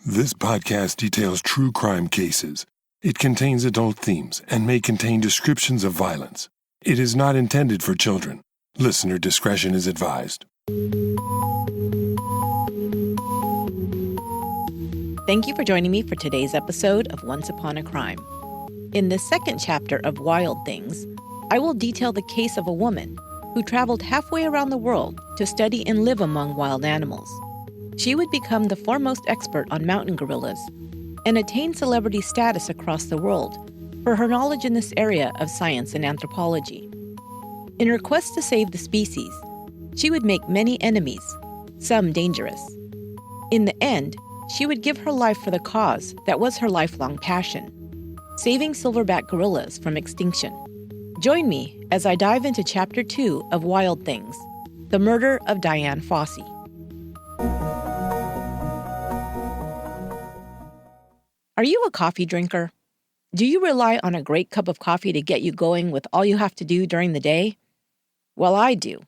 This podcast details true crime cases. It contains adult themes and may contain descriptions of violence. It is not intended for children. Listener discretion is advised. Thank you for joining me for today's episode of Once Upon a Crime. In this second chapter of Wild Things, I will detail the case of a woman who traveled halfway around the world to study and live among wild animals. She would become the foremost expert on mountain gorillas and attain celebrity status across the world for her knowledge in this area of science and anthropology. In her quest to save the species, she would make many enemies, some dangerous. In the end, she would give her life for the cause that was her lifelong passion, saving silverback gorillas from extinction. Join me as I dive into Chapter 2 of Wild Things, the murder of Dian Fossey. Are you a coffee drinker? Do you rely on a great cup of coffee to get you going with all you have to do during the day? Well, I do.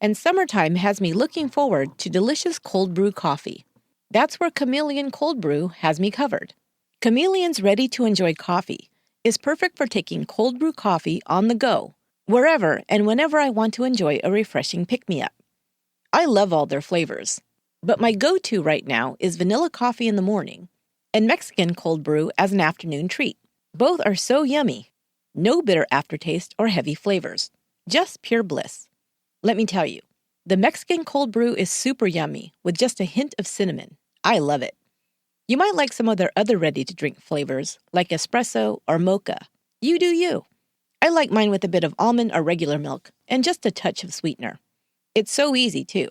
And summertime has me looking forward to delicious cold brew coffee. That's where Chameleon Cold Brew has me covered. Chameleon's ready-to-enjoy coffee is perfect for taking cold brew coffee on the go, wherever and whenever I want to enjoy a refreshing pick-me-up. I love all their flavors, but my go-to right now is vanilla coffee in the morning and Mexican cold brew as an afternoon treat. Both are so yummy. No bitter aftertaste or heavy flavors. Just pure bliss. Let me tell you, the Mexican cold brew is super yummy with just a hint of cinnamon. I love it. You might like some of their other ready-to-drink flavors, like espresso or mocha. You do you. I like mine with a bit of almond or regular milk and just a touch of sweetener. It's so easy, too.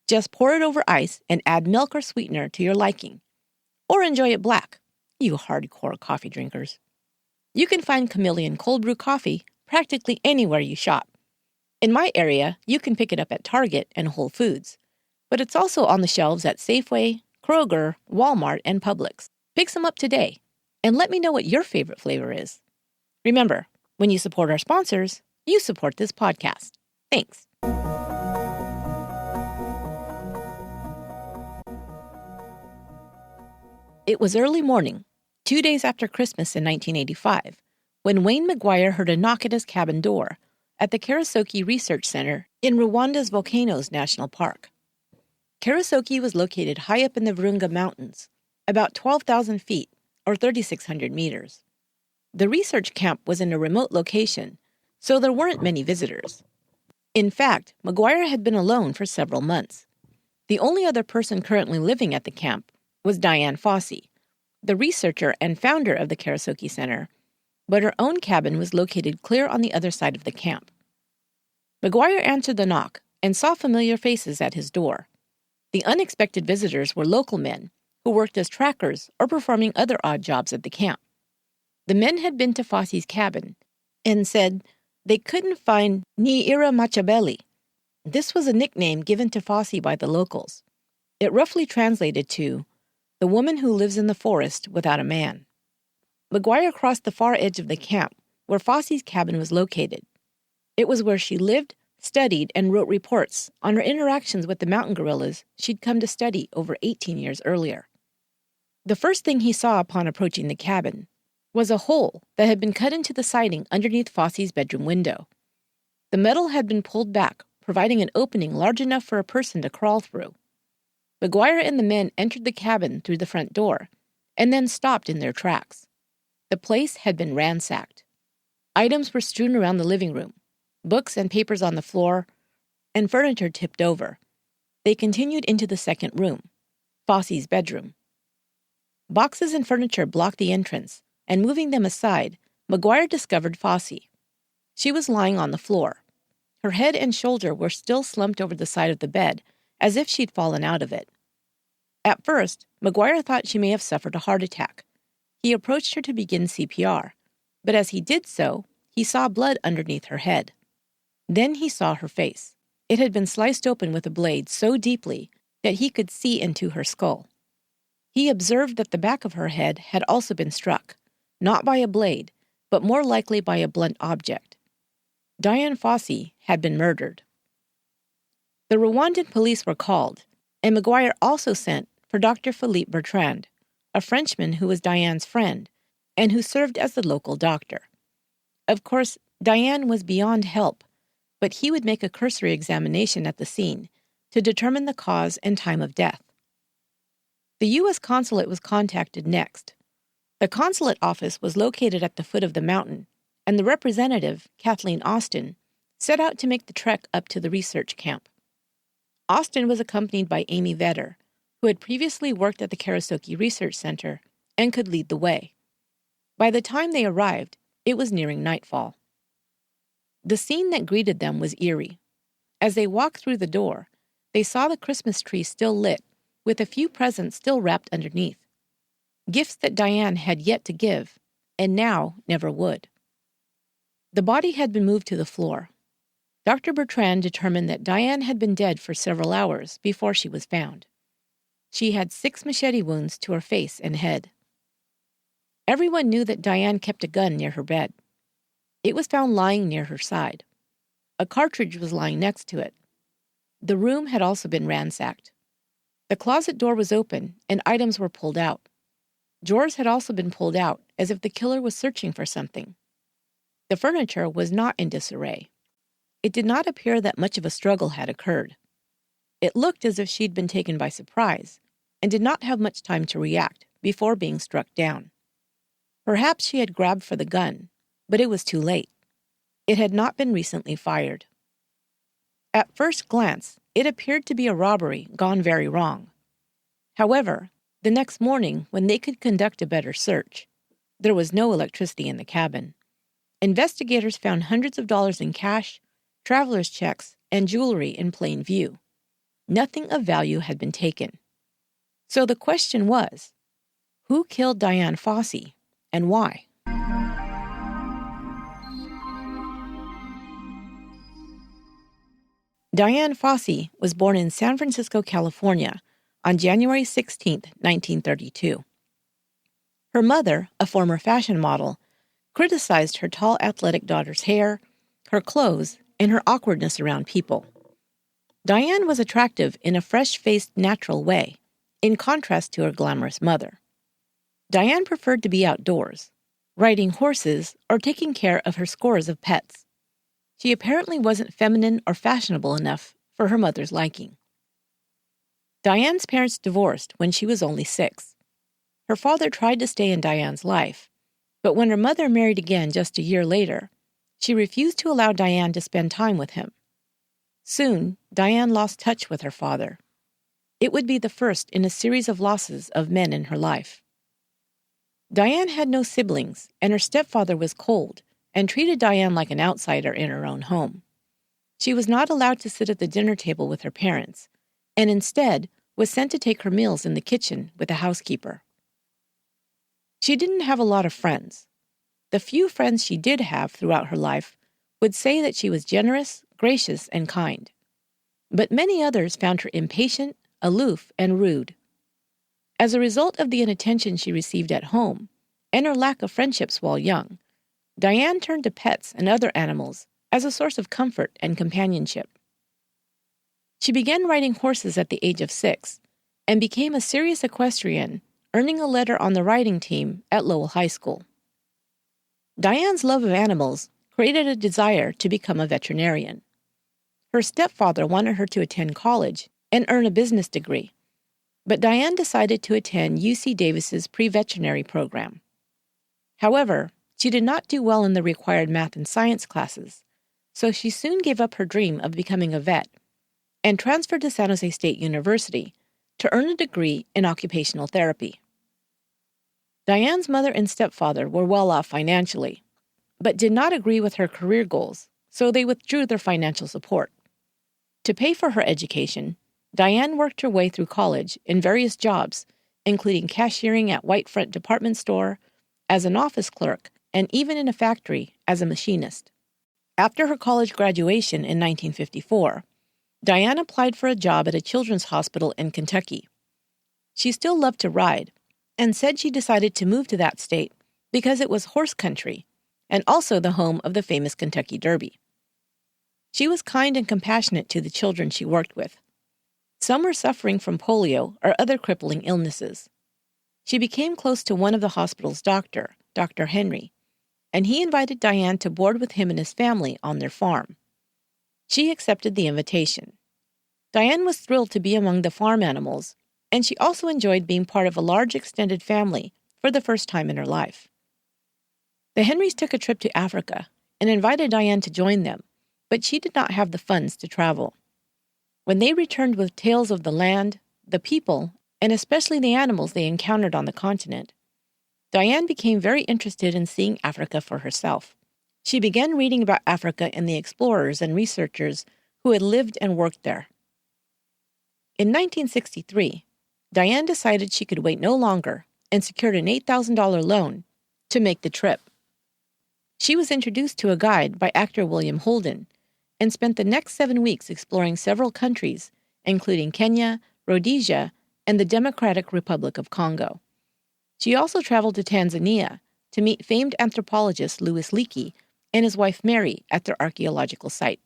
Just pour it over ice and add milk or sweetener to your liking. Or enjoy it black, you hardcore coffee drinkers. You can find Chameleon Cold Brew coffee practically anywhere you shop. In my area, you can pick it up at Target and Whole Foods, but it's also on the shelves at Safeway, Kroger, Walmart, and Publix. Pick some up today, and let me know what your favorite flavor is. Remember, when you support our sponsors, you support this podcast. Thanks. It was early morning, 2 days after Christmas in 1985, when Wayne McGuire heard a knock at his cabin door at the Karasoke Research Center in Rwanda's Volcanoes National Park. Karasoke was located high up in the Virunga Mountains, about 12,000 feet, or 3,600 meters. The research camp was in a remote location, so there weren't many visitors. In fact, McGuire had been alone for several months. The only other person currently living at the camp was Dian Fossey, the researcher and founder of the Karasoke Center, but her own cabin was located clear on the other side of the camp. McGuire answered the knock and saw familiar faces at his door. The unexpected visitors were local men who worked as trackers or performing other odd jobs at the camp. The men had been to Fossey's cabin and said they couldn't find Niira Machabeli. This was a nickname given to Fossey by the locals. It roughly translated to the woman who lives in the forest without a man. McGuire crossed the far edge of the camp, where Fossey's cabin was located. It was where she lived, studied, and wrote reports on her interactions with the mountain gorillas she'd come to study over 18 years earlier. The first thing he saw upon approaching the cabin was a hole that had been cut into the siding underneath Fossey's bedroom window. The metal had been pulled back, providing an opening large enough for a person to crawl through. McGuire and the men entered the cabin through the front door, and then stopped in their tracks. The place had been ransacked. Items were strewn around the living room, books and papers on the floor, and furniture tipped over. They continued into the second room, Fossey's bedroom. Boxes and furniture blocked the entrance, and moving them aside, McGuire discovered Fossey. She was lying on the floor. Her head and shoulder were still slumped over the side of the bed, as if she'd fallen out of it. At first, McGuire thought she may have suffered a heart attack. He approached her to begin CPR, but as he did so, he saw blood underneath her head. Then he saw her face. It had been sliced open with a blade so deeply that he could see into her skull. He observed that the back of her head had also been struck, not by a blade, but more likely by a blunt object. Dian Fossey had been murdered. The Rwandan police were called, and McGuire also sent for Dr. Philippe Bertrand, a Frenchman who was Diane's friend and who served as the local doctor. Of course, Diane was beyond help, but he would make a cursory examination at the scene to determine the cause and time of death. The U.S. consulate was contacted next. The consulate office was located at the foot of the mountain, and the representative, Kathleen Austin, set out to make the trek up to the research camp. Austin was accompanied by Amy Vedder, who had previously worked at the Karasoke Research Center and could lead the way. By the time they arrived, it was nearing nightfall. The scene that greeted them was eerie. As they walked through the door, they saw the Christmas tree still lit, with a few presents still wrapped underneath. Gifts that Diane had yet to give, and now never would. The body had been moved to the floor. Dr. Bertrand determined that Diane had been dead for several hours before she was found. She had 6 machete wounds to her face and head. Everyone knew that Diane kept a gun near her bed. It was found lying near her side. A cartridge was lying next to it. The room had also been ransacked. The closet door was open and items were pulled out. Drawers had also been pulled out as if the killer was searching for something. The furniture was not in disarray. It did not appear that much of a struggle had occurred. It looked as if she'd been taken by surprise and did not have much time to react before being struck down. Perhaps she had grabbed for the gun, but it was too late. It had not been recently fired. At first glance, it appeared to be a robbery gone very wrong. However, the next morning, when they could conduct a better search, there was no electricity in the cabin. Investigators found hundreds of dollars in cash, traveler's checks, and jewelry in plain view. Nothing of value had been taken. So the question was, who killed Dian Fossey and why? Dian Fossey was born in San Francisco, California, on January 16, 1932. Her mother, a former fashion model, criticized her tall, athletic daughter's hair, her clothes, and her awkwardness around people. Diane was attractive in a fresh-faced, natural way, in contrast to her glamorous mother. Diane preferred to be outdoors, riding horses or taking care of her scores of pets. She apparently wasn't feminine or fashionable enough for her mother's liking. Diane's parents divorced when she was only 6. Her father tried to stay in Diane's life, but when her mother married again just a year later, she refused to allow Diane to spend time with him. Soon, Diane lost touch with her father. It would be the first in a series of losses of men in her life. Diane had no siblings, and her stepfather was cold and treated Diane like an outsider in her own home. She was not allowed to sit at the dinner table with her parents, and instead was sent to take her meals in the kitchen with a housekeeper. She didn't have a lot of friends. The few friends she did have throughout her life would say that she was generous, gracious, and kind. But many others found her impatient, aloof, and rude. As a result of the inattention she received at home, and her lack of friendships while young, Diane turned to pets and other animals as a source of comfort and companionship. She began riding horses at the age of 6 and became a serious equestrian, earning a letter on the riding team at Lowell High School. Diane's love of animals created a desire to become a veterinarian. Her stepfather wanted her to attend college and earn a business degree, but Diane decided to attend UC Davis's pre-veterinary program. However, she did not do well in the required math and science classes, so she soon gave up her dream of becoming a vet and transferred to San Jose State University to earn a degree in occupational therapy. Diane's mother and stepfather were well off financially, but did not agree with her career goals, so they withdrew their financial support. To pay for her education, Diane worked her way through college in various jobs, including cashiering at Whitefront department store, as an office clerk, and even in a factory as a machinist. After her college graduation in 1954, Diane applied for a job at a children's hospital in Kentucky. She still loved to ride, and said she decided to move to that state because it was horse country, and also the home of the famous Kentucky Derby. She was kind and compassionate to the children she worked with. Some were suffering from polio or other crippling illnesses. She became close to one of the hospital's doctor, Dr. Henry, and he invited Dian to board with him and his family on their farm. She accepted the invitation. Dian was thrilled to be among the farm animals, and she also enjoyed being part of a large extended family for the first time in her life. The Henrys took a trip to Africa and invited Dian to join them, but she did not have the funds to travel. When they returned with tales of the land, the people, and especially the animals they encountered on the continent, Dian became very interested in seeing Africa for herself. She began reading about Africa and the explorers and researchers who had lived and worked there. In 1963, Dian decided she could wait no longer and secured an $8,000 loan to make the trip. She was introduced to a guide by actor William Holden and spent the next 7 weeks exploring several countries, including Kenya, Rhodesia, and the Democratic Republic of Congo. She also traveled to Tanzania to meet famed anthropologist Louis Leakey and his wife Mary at their archaeological site.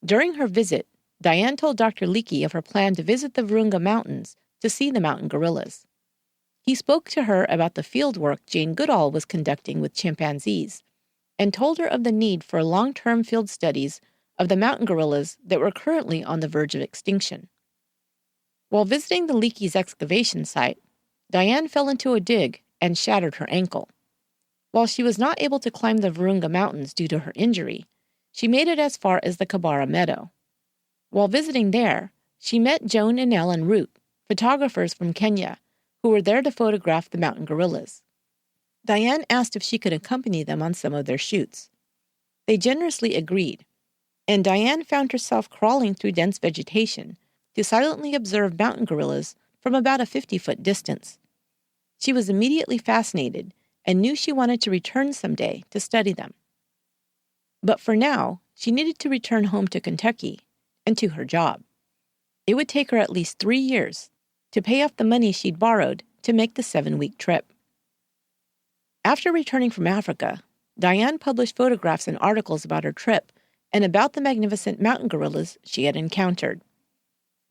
During her visit, Dian told Dr. Leakey of her plan to visit the Virunga Mountains to see the mountain gorillas. He spoke to her about the fieldwork Jane Goodall was conducting with chimpanzees and told her of the need for long-term field studies of the mountain gorillas that were currently on the verge of extinction. While visiting the Leakey's excavation site, Dian fell into a dig and shattered her ankle. While she was not able to climb the Virunga Mountains due to her injury, she made it as far as the Kabara Meadow. While visiting there, she met Joan and Ellen Root, photographers from Kenya, who were there to photograph the mountain gorillas. Dian asked if she could accompany them on some of their shoots. They generously agreed, and Dian found herself crawling through dense vegetation to silently observe mountain gorillas from about a 50-foot distance. She was immediately fascinated and knew she wanted to return someday to study them. But for now, she needed to return home to Kentucky and to her job. It would take her at least 3 years to pay off the money she'd borrowed to make the 7-week trip. After returning from Africa, Dian published photographs and articles about her trip and about the magnificent mountain gorillas she had encountered.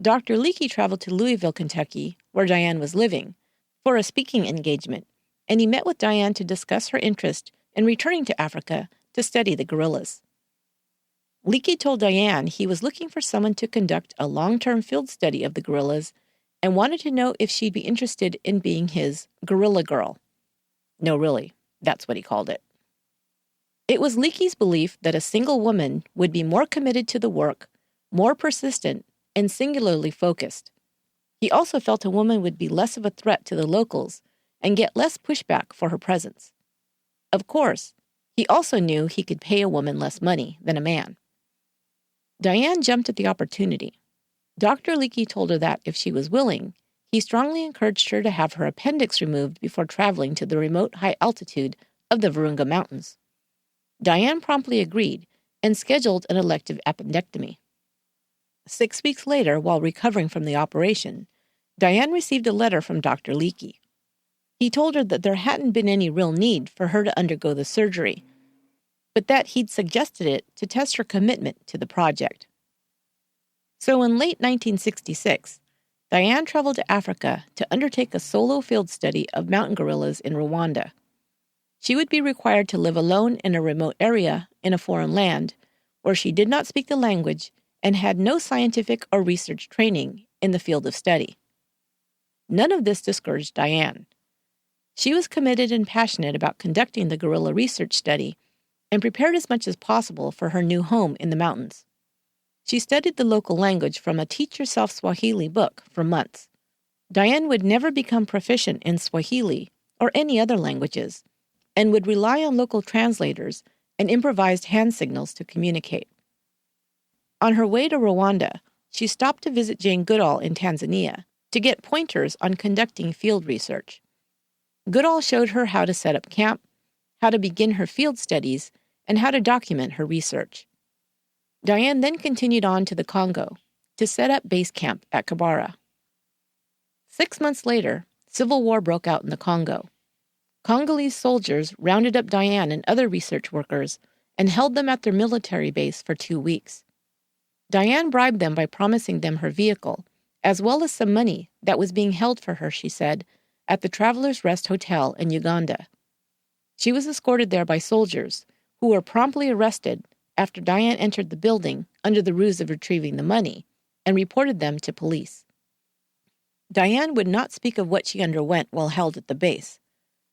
Dr. Leakey traveled to Louisville, Kentucky, where Dian was living, for a speaking engagement, and he met with Dian to discuss her interest in returning to Africa to study the gorillas. Leakey told Dian he was looking for someone to conduct a long-term field study of the gorillas and wanted to know if she'd be interested in being his gorilla girl. No, really, that's what he called it. It was Leakey's belief that a single woman would be more committed to the work, more persistent, and singularly focused. He also felt a woman would be less of a threat to the locals and get less pushback for her presence. Of course, he also knew he could pay a woman less money than a man. Dian jumped at the opportunity. Dr. Leakey told her that, if she was willing, he strongly encouraged her to have her appendix removed before traveling to the remote high altitude of the Virunga Mountains. Dian promptly agreed and scheduled an elective appendectomy. 6 weeks later, while recovering from the operation, Dian received a letter from Dr. Leakey. He told her that there hadn't been any real need for her to undergo the surgery, but that he'd suggested it to test her commitment to the project. So in late 1966, Dian traveled to Africa to undertake a solo field study of mountain gorillas in Rwanda. She would be required to live alone in a remote area in a foreign land where she did not speak the language and had no scientific or research training in the field of study. None of this discouraged Dian. She was committed and passionate about conducting the gorilla research study and prepared as much as possible for her new home in the mountains. She studied the local language from a Teach Yourself Swahili book for months. Dian would never become proficient in Swahili or any other languages and would rely on local translators and improvised hand signals to communicate. On her way to Rwanda, she stopped to visit Jane Goodall in Tanzania to get pointers on conducting field research. Goodall showed her how to set up camp, how to begin her field studies, and how to document her research. Dian then continued on to the Congo to set up base camp at Kabara. 6 months later, civil war broke out in the Congo. Congolese soldiers rounded up Dian and other research workers and held them at their military base for 2 weeks. Dian bribed them by promising them her vehicle, as well as some money that was being held for her, she said, at the Travelers Rest Hotel in Uganda. She was escorted there by soldiers, who were promptly arrested after Dian entered the building under the ruse of retrieving the money and reported them to police. Dian would not speak of what she underwent while held at the base,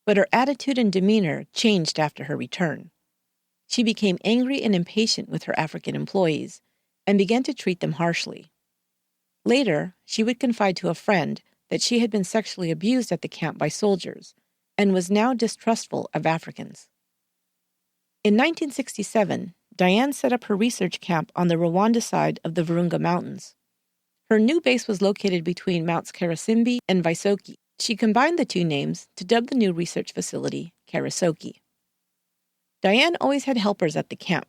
but her attitude and demeanor changed after her return. She became angry and impatient with her African employees and began to treat them harshly. Later, she would confide to a friend that she had been sexually abused at the camp by soldiers and was now distrustful of Africans. In 1967, Dian set up her research camp on the Rwanda side of the Virunga Mountains. Her new base was located between Mounts Karasimbi and Visoki. She combined the two names to dub the new research facility Karasoki. Dian always had helpers at the camp.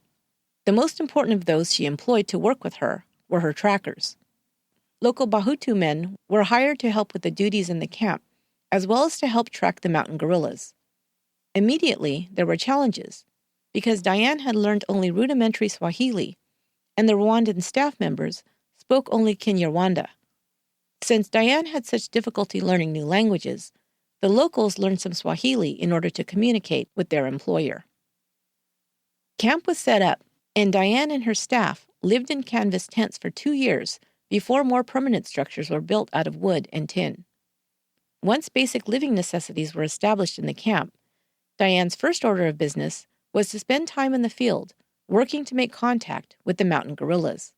The most important of those she employed to work with her were her trackers. Local Bahutu men were hired to help with the duties in the camp, as well as to help track the mountain gorillas. Immediately, there were challenges, because Dian had learned only rudimentary Swahili, and the Rwandan staff members spoke only Kinyarwanda. Since Dian had such difficulty learning new languages, the locals learned some Swahili in order to communicate with their employer. Camp was set up, and Dian and her staff lived in canvas tents for 2 years before more permanent structures were built out of wood and tin. Once basic living necessities were established in the camp, Dian's first order of business was to spend time in the field, working to make contact with the mountain gorillas.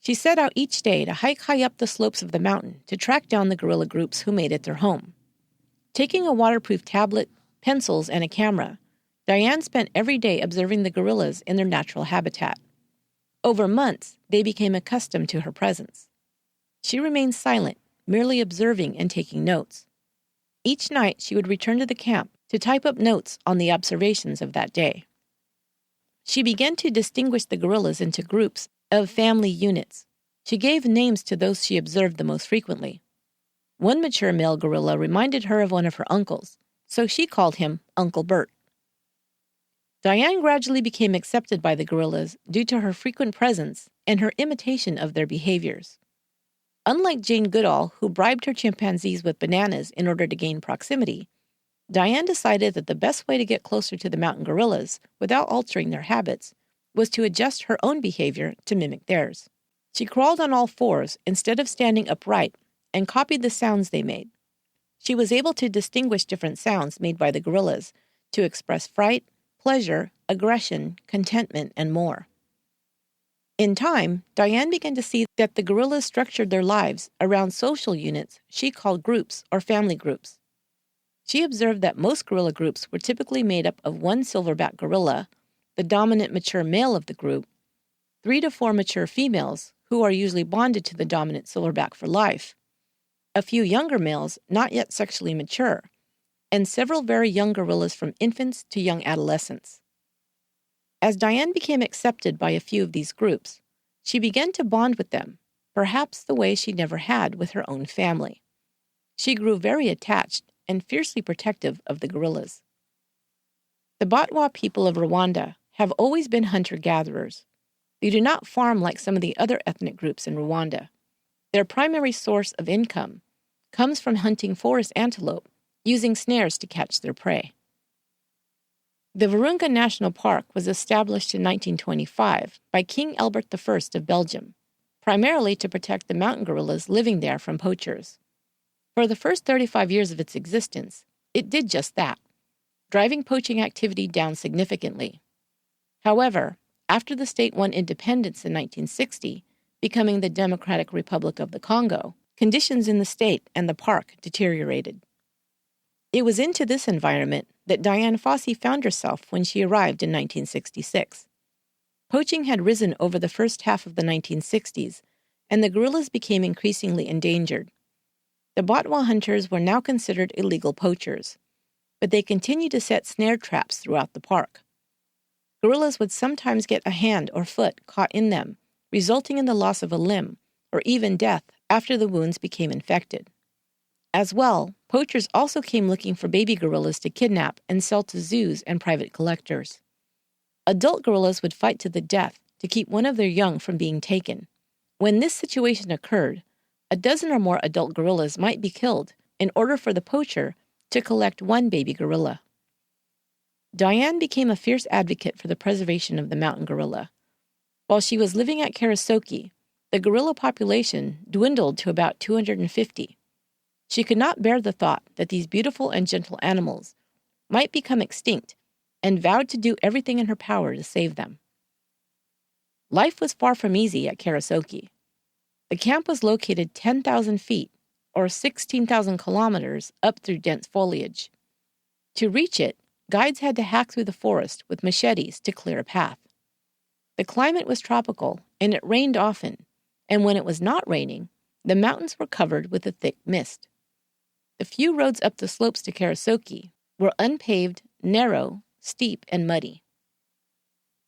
She set out each day to hike high up the slopes of the mountain to track down the gorilla groups who made it their home. Taking a waterproof tablet, pencils, and a camera, Dian spent every day observing the gorillas in their natural habitat. Over months, they became accustomed to her presence. She remained silent, merely observing and taking notes. Each night, she would return to the camp to type up notes on the observations of that day. She began to distinguish the gorillas into groups of family units. She gave names to those she observed the most frequently. One mature male gorilla reminded her of one of her uncles, so she called him Uncle Bert. Dian gradually became accepted by the gorillas due to her frequent presence and her imitation of their behaviors. Unlike Jane Goodall, who bribed her chimpanzees with bananas in order to gain proximity, Dian decided that the best way to get closer to the mountain gorillas without altering their habits was to adjust her own behavior to mimic theirs. She crawled on all fours instead of standing upright and copied the sounds they made. She was able to distinguish different sounds made by the gorillas to express fright, pleasure, aggression, contentment, and more. In time, Dian began to see that the gorillas structured their lives around social units she called groups or family groups. She observed that most gorilla groups were typically made up of one silverback gorilla, the dominant mature male of the group, 3 to 4 mature females, who are usually bonded to the dominant silverback for life, a few younger males not yet sexually mature, and several very young gorillas from infants to young adolescents. As Dian became accepted by a few of these groups, she began to bond with them, perhaps the way she never had with her own family. She grew very attached and fiercely protective of the gorillas. The Batwa people of Rwanda have always been hunter-gatherers. They do not farm like some of the other ethnic groups in Rwanda. Their primary source of income comes from hunting forest antelope, using snares to catch their prey. The Virunga National Park was established in 1925 by King Albert I of Belgium, primarily to protect the mountain gorillas living there from poachers. For the first 35 years of its existence, it did just that, driving poaching activity down significantly. However, after the state won independence in 1960, becoming the Democratic Republic of the Congo, conditions in the state and the park deteriorated. It was into this environment that Dian Fossey found herself when she arrived in 1966. Poaching had risen over the first half of the 1960s, and the gorillas became increasingly endangered. The Batwa hunters were now considered illegal poachers, but they continued to set snare traps throughout the park. Gorillas would sometimes get a hand or foot caught in them, resulting in the loss of a limb, or even death after the wounds became infected. As well, poachers also came looking for baby gorillas to kidnap and sell to zoos and private collectors. Adult gorillas would fight to the death to keep one of their young from being taken. When this situation occurred, a dozen or more adult gorillas might be killed in order for the poacher to collect one baby gorilla. Dian became a fierce advocate for the preservation of the mountain gorilla. While she was living at Karasoke, the gorilla population dwindled to about 250. She could not bear the thought that these beautiful and gentle animals might become extinct and vowed to do everything in her power to save them. Life was far from easy at Karasoke. The camp was located 10,000 feet, or 16,000 kilometers, up through dense foliage. To reach it, guides had to hack through the forest with machetes to clear a path. The climate was tropical, and it rained often, and when it was not raining, the mountains were covered with a thick mist. The few roads up the slopes to Karasoke were unpaved, narrow, steep, and muddy.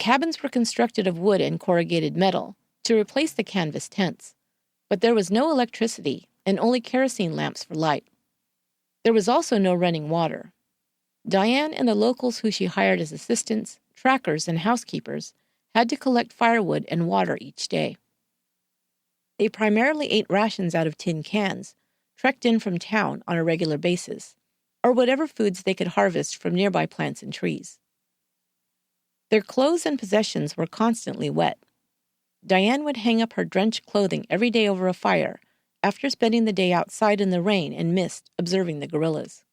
Cabins were constructed of wood and corrugated metal to replace the canvas tents, but there was no electricity and only kerosene lamps for light. There was also no running water. Dian and the locals who she hired as assistants, trackers, and housekeepers had to collect firewood and water each day. They primarily ate rations out of tin cans, trekked in from town on a regular basis, or whatever foods they could harvest from nearby plants and trees. Their clothes and possessions were constantly wet. Dian would hang up her drenched clothing every day over a fire after spending the day outside in the rain and mist observing the gorillas.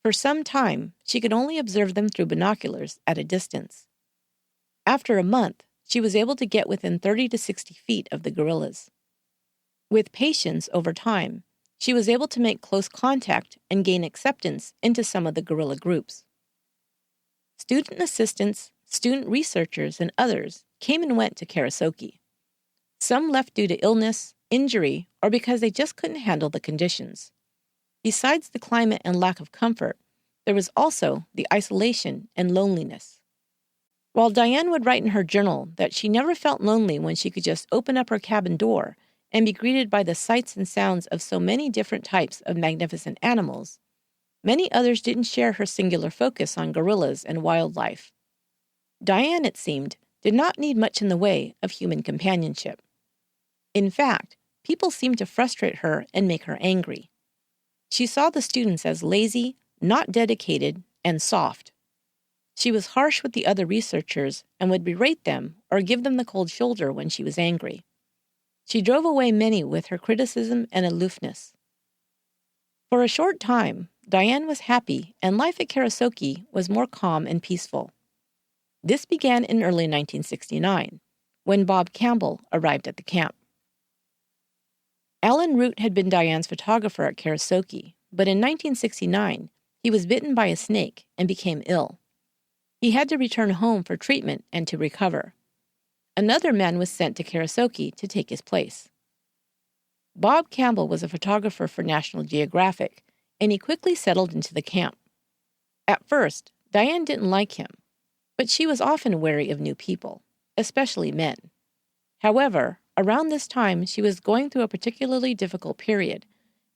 For some time, she could only observe them through binoculars at a distance. After a month, she was able to get within 30 to 60 feet of the gorillas. With patience over time, she was able to make close contact and gain acceptance into some of the gorilla groups. Student assistants, student researchers, and others came and went to Karasoke. Some left due to illness, injury, or because they just couldn't handle the conditions. Besides the climate and lack of comfort, there was also the isolation and loneliness. While Dian would write in her journal that she never felt lonely when she could just open up her cabin door and be greeted by the sights and sounds of so many different types of magnificent animals, many others didn't share her singular focus on gorillas and wildlife. Dian, it seemed, did not need much in the way of human companionship. In fact, people seemed to frustrate her and make her angry. She saw the students as lazy, not dedicated, and soft. She was harsh with the other researchers and would berate them or give them the cold shoulder when she was angry. She drove away many with her criticism and aloofness. For a short time, Dian was happy and life at Karasoke was more calm and peaceful. This began in early 1969, when Bob Campbell arrived at the camp. Alan Root had been Dian's photographer at Karasoke, but in 1969, he was bitten by a snake and became ill. He had to return home for treatment and to recover. Another man was sent to Karasoke to take his place. Bob Campbell was a photographer for National Geographic, and he quickly settled into the camp. At first, Dian didn't like him, but she was often wary of new people, especially men. However, around this time, she was going through a particularly difficult period,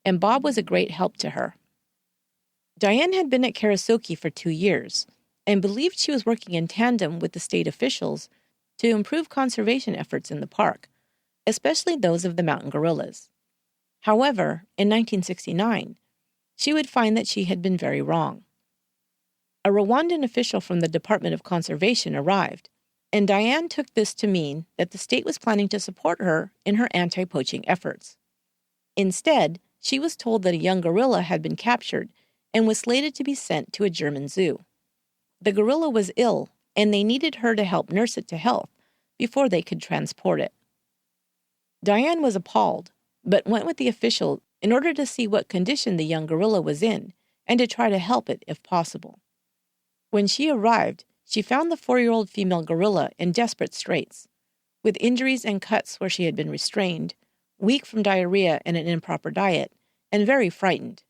and Bob was a great help to her. Dian had been at Karasoke for 2 years and believed she was working in tandem with the state officials to improve conservation efforts in the park, especially those of the mountain gorillas. However, in 1969, she would find that she had been very wrong. A Rwandan official from the Department of Conservation arrived, and Dian took this to mean that the state was planning to support her in her anti-poaching efforts. Instead, she was told that a young gorilla had been captured and was slated to be sent to a German zoo. The gorilla was ill, and they needed her to help nurse it to health before they could transport it. Dian was appalled, but went with the official in order to see what condition the young gorilla was in and to try to help it if possible. When she arrived, she found the 4-year-old female gorilla in desperate straits, with injuries and cuts where she had been restrained, weak from diarrhea and an improper diet, and very frightened.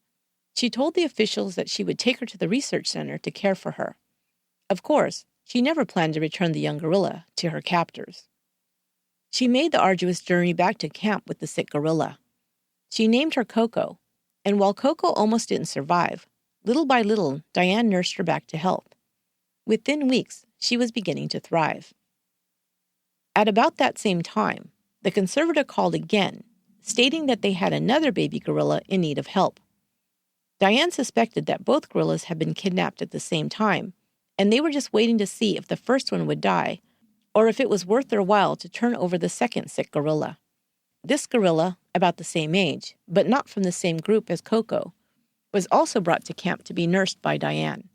She told the officials that she would take her to the research center to care for her. Of course, she never planned to return the young gorilla to her captors. She made the arduous journey back to camp with the sick gorilla. She named her Coco, and while Coco almost didn't survive, little by little, Dian nursed her back to health. Within weeks, she was beginning to thrive. At about that same time, the conservator called again, stating that they had another baby gorilla in need of help. Diane suspected that both gorillas had been kidnapped at the same time, and they were just waiting to see if the first one would die, or if it was worth their while to turn over the second sick gorilla. This gorilla, about the same age, but not from the same group as Coco, was also brought to camp to be nursed by Diane.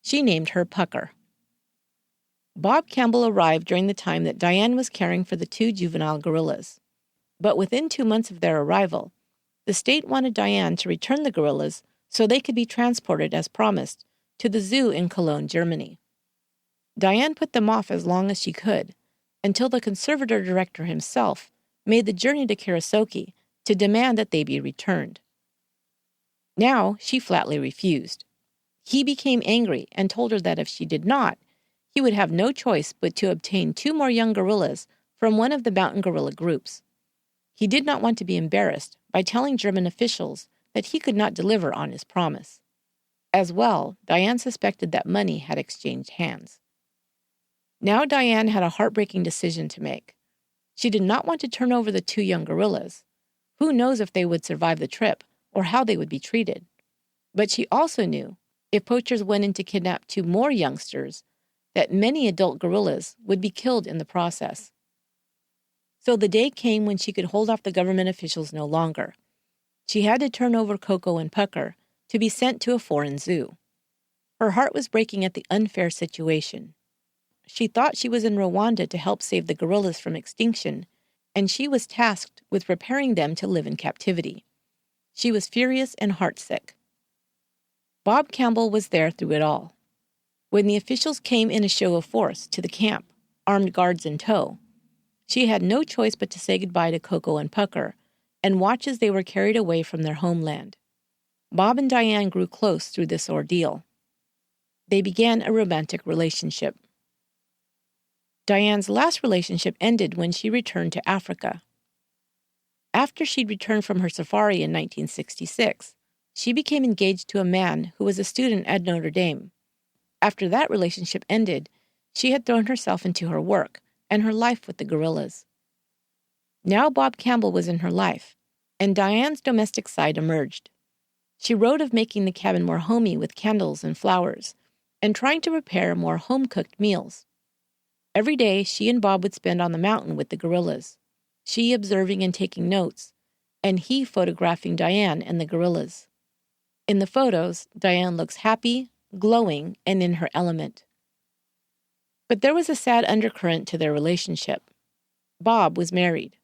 She named her Pucker. Bob Campbell arrived during the time that Diane was caring for the two juvenile gorillas. But within 2 months of their arrival, the state wanted Diane to return the gorillas so they could be transported as promised to the zoo in Cologne, Germany. Diane put them off as long as she could, until the conservator director himself made the journey to Karasoke to demand that they be returned. Now she flatly refused. He became angry and told her that if she did not, he would have no choice but to obtain 2 more young gorillas from one of the mountain gorilla groups. He did not want to be embarrassed by telling German officials that he could not deliver on his promise. As well, Diane suspected that money had exchanged hands. Now Diane had a heartbreaking decision to make. She did not want to turn over the 2 young gorillas. Who knows if they would survive the trip or how they would be treated? But she also knew, if poachers went in to kidnap 2 more youngsters, that many adult gorillas would be killed in the process. So the day came when she could hold off the government officials no longer. She had to turn over Coco and Pucker to be sent to a foreign zoo. Her heart was breaking at the unfair situation. She thought she was in Rwanda to help save the gorillas from extinction, and she was tasked with preparing them to live in captivity. She was furious and heartsick. Bob Campbell was there through it all. When the officials came in a show of force to the camp, armed guards in tow, she had no choice but to say goodbye to Coco and Pucker and watch as they were carried away from their homeland. Bob and Diane grew close through this ordeal. They began a romantic relationship. Diane's last relationship ended when she returned to Africa. After she'd returned from her safari in 1966, she became engaged to a man who was a student at Notre Dame. After that relationship ended, she had thrown herself into her work and her life with the gorillas. Now Bob Campbell was in her life, and Diane's domestic side emerged. She wrote of making the cabin more homey with candles and flowers, and trying to prepare more home-cooked meals. Every day, she and Bob would spend on the mountain with the gorillas, she observing and taking notes, and he photographing Diane and the gorillas. In the photos, Diane looks happy, glowing, and in her element. But there was a sad undercurrent to their relationship. Bob was married.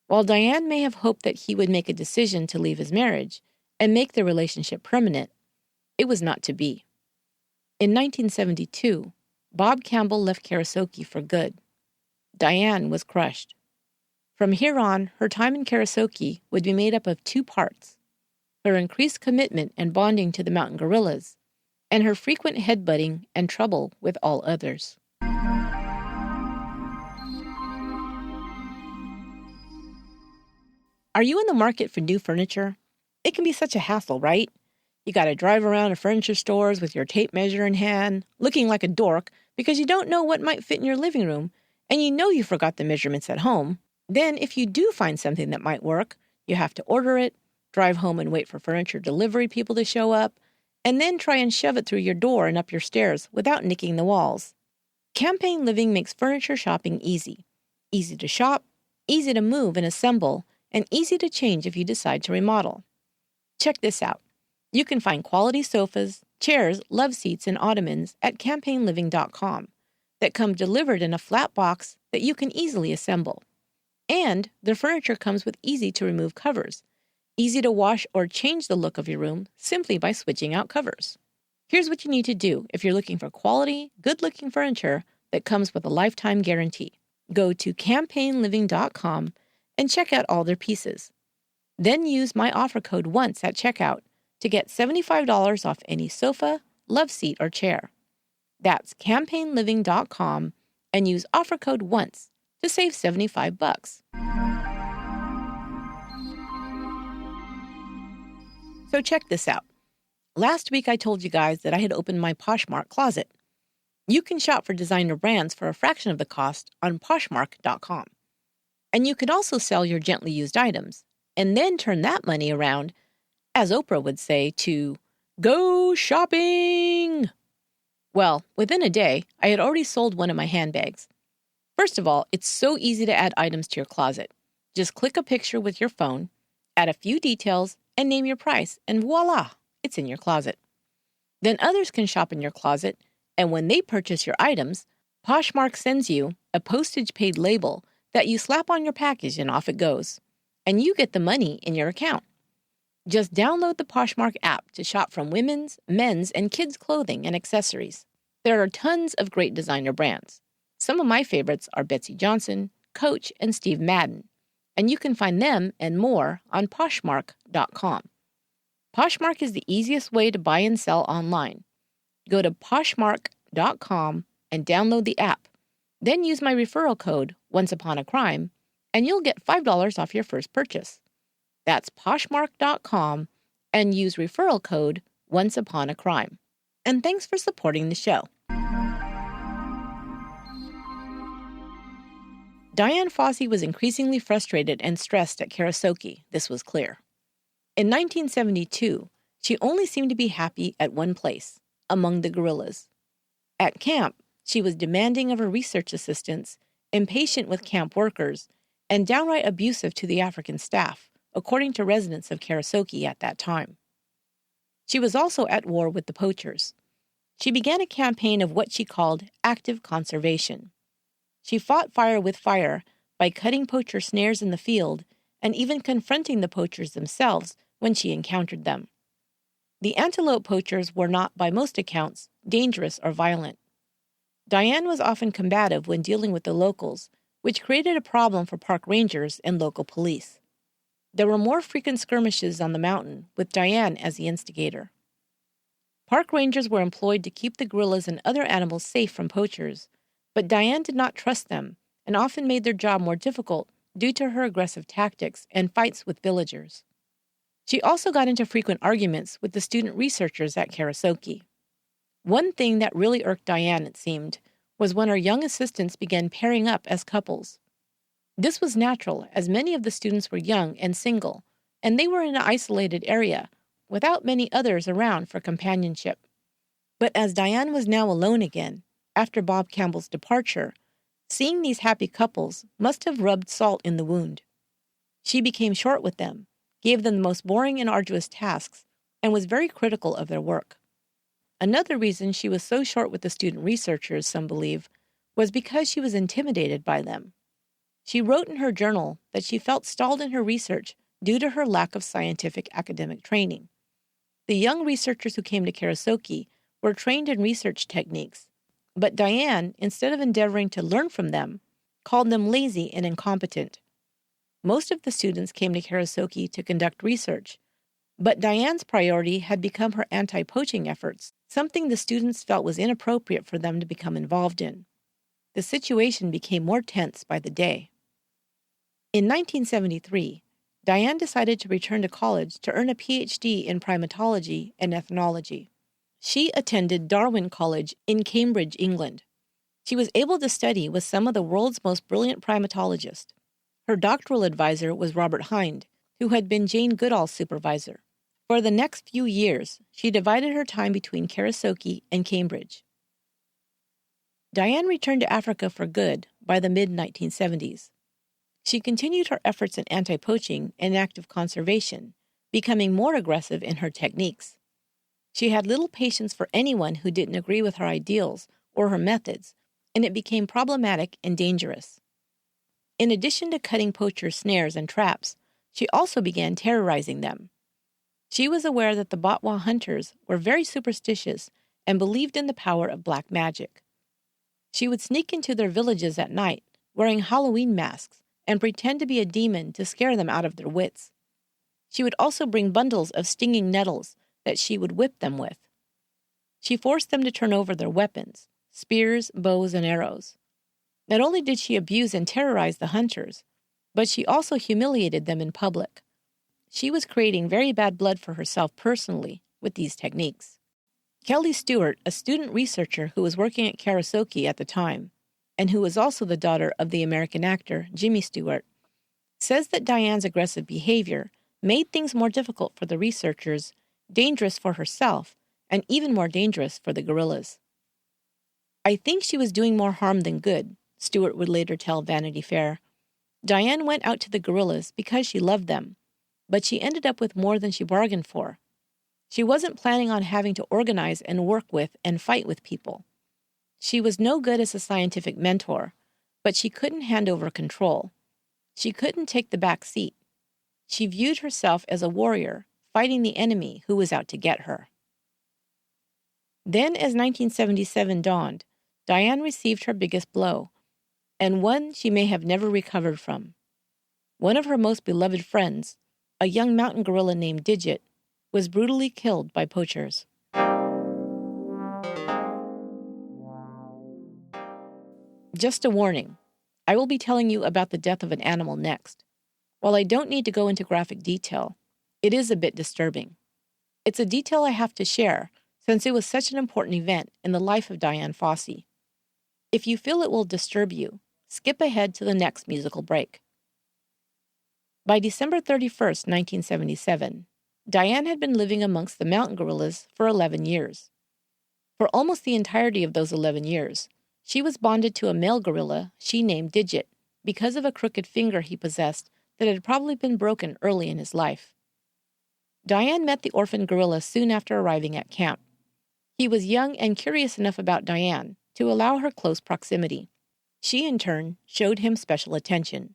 While Diane may have hoped that he would make a decision to leave his marriage and make their relationship permanent, it was not to be. In 1972, Bob Campbell left Karasoke for good. Diane was crushed. From here on, her time in Karasoke would be made up of 2 parts: her increased commitment and bonding to the mountain gorillas, and her frequent headbutting and trouble with all others. Are you in the market for new furniture? It can be such a hassle, right? You gotta drive around to furniture stores with your tape measure in hand, looking like a dork because you don't know what might fit in your living room, and you know you forgot the measurements at home. Then, if you do find something that might work, you have to order it, drive home and wait for furniture delivery people to show up, and then try and shove it through your door and up your stairs without nicking the walls. Campaign Living makes furniture shopping easy. Easy to shop, easy to move and assemble, and easy to change if you decide to remodel. Check this out. You can find quality sofas, chairs, love seats, and ottomans at campaignliving.com that come delivered in a flat box that you can easily assemble. And the furniture comes with easy-to-remove covers, easy to wash or change the look of your room simply by switching out covers. Here's what you need to do if you're looking for quality, good-looking furniture that comes with a lifetime guarantee. Go to campaignliving.com and check out all their pieces. Then use my offer code ONCE at checkout to get $75 off any sofa, love seat, or chair. That's campaignliving.com and use offer code ONCE to save $75. So check this out. Last week I told you guys that I had opened my Poshmark closet. You can shop for designer brands for a fraction of the cost on Poshmark.com. And you can also sell your gently used items, and then turn that money around as Oprah would say, to go shopping. Well, within a day, I had already sold one of my handbags. First of all, it's so easy to add items to your closet. Just click a picture with your phone, add a few details, and name your price, and voila, it's in your closet. Then others can shop in your closet, and when they purchase your items, Poshmark sends you a postage-paid label that you slap on your package and off it goes. And you get the money in your account. Just download the Poshmark app to shop from women's, men's, and kids' clothing and accessories. There are tons of great designer brands. Some of my favorites are Betsy Johnson, Coach, and Steve Madden. And you can find them and more on Poshmark.com. Poshmark is the easiest way to buy and sell online. Go to Poshmark.com and download the app. Then use my referral code, OnceUponACrime, and you'll get $5 off your first purchase. That's Poshmark.com and use referral code OnceUponACrime. And thanks for supporting the show. Dian Fossey was increasingly frustrated and stressed at Karasoke, this was clear. In 1972, she only seemed to be happy at one place, among the guerrillas. At camp, she was demanding of her research assistants, impatient with camp workers, and downright abusive to the African staff, according to residents of Karasoke at that time. She was also at war with the poachers. She began a campaign of what she called active conservation. She fought fire with fire by cutting poacher snares in the field and even confronting the poachers themselves when she encountered them. The antelope poachers were not, by most accounts, dangerous or violent. Dian was often combative when dealing with the locals, which created a problem for park rangers and local police. There were more frequent skirmishes on the mountain, with Dian as the instigator. Park rangers were employed to keep the gorillas and other animals safe from poachers, but Dian did not trust them and often made their job more difficult due to her aggressive tactics and fights with villagers. She also got into frequent arguments with the student researchers at Karasoke. One thing that really irked Dian, it seemed, was when her young assistants began pairing up as couples. This was natural, as many of the students were young and single, and they were in an isolated area, without many others around for companionship. But as Dian was now alone again, after Bob Campbell's departure, seeing these happy couples must have rubbed salt in the wound. She became short with them, gave them the most boring and arduous tasks, and was very critical of their work. Another reason she was so short with the student researchers, some believe, was because she was intimidated by them. She wrote in her journal that she felt stalled in her research due to her lack of scientific academic training. The young researchers who came to Karasoke were trained in research techniques, but Dian, instead of endeavoring to learn from them, called them lazy and incompetent. Most of the students came to Karasoke to conduct research, but Dian's priority had become her anti-poaching efforts, something the students felt was inappropriate for them to become involved in. The situation became more tense by the day. In 1973, Dian decided to return to college to earn a PhD in primatology and ethnology. She attended Darwin College in Cambridge, England. She was able to study with some of the world's most brilliant primatologists. Her doctoral advisor was Robert Hind, who had been Jane Goodall's supervisor. For the next few years, she divided her time between Karasoke and Cambridge. Dian returned to Africa for good by the mid-1970s. She continued her efforts in anti-poaching and active conservation, becoming more aggressive in her techniques. She had little patience for anyone who didn't agree with her ideals or her methods, and it became problematic and dangerous. In addition to cutting poachers' snares and traps, she also began terrorizing them. She was aware that the Batwa hunters were very superstitious and believed in the power of black magic. She would sneak into their villages at night, wearing Halloween masks, and pretend to be a demon to scare them out of their wits. She would also bring bundles of stinging nettles that she would whip them with. She forced them to turn over their weapons, spears, bows, and arrows. Not only did she abuse and terrorize the hunters, but she also humiliated them in public. She was creating very bad blood for herself personally with these techniques. Kelly Stewart, a student researcher who was working at Karasoke at the time, and who was also the daughter of the American actor Jimmy Stewart, says that Dian's aggressive behavior made things more difficult for the researchers, dangerous for herself, and even more dangerous for the gorillas. "I think she was doing more harm than good," Stewart would later tell Vanity Fair. "Dian went out to the gorillas because she loved them, but she ended up with more than she bargained for. She wasn't planning on having to organize and work with and fight with people. She was no good as a scientific mentor, but she couldn't hand over control. She couldn't take the back seat. She viewed herself as a warrior, fighting the enemy who was out to get her." Then, as 1977 dawned, Dian received her biggest blow, and one she may have never recovered from. One of her most beloved friends, a young mountain gorilla named Digit, was brutally killed by poachers. Just a warning, I will be telling you about the death of an animal next. While I don't need to go into graphic detail, it is a bit disturbing. It's a detail I have to share since it was such an important event in the life of Dian Fossey. If you feel it will disturb you, skip ahead to the next musical break. By December 31st, 1977, Dian had been living amongst the mountain gorillas for 11 years. For almost the entirety of those 11 years, she was bonded to a male gorilla she named Digit because of a crooked finger he possessed that had probably been broken early in his life. Dian met the orphan gorilla soon after arriving at camp. He was young and curious enough about Dian to allow her close proximity. She, in turn, showed him special attention.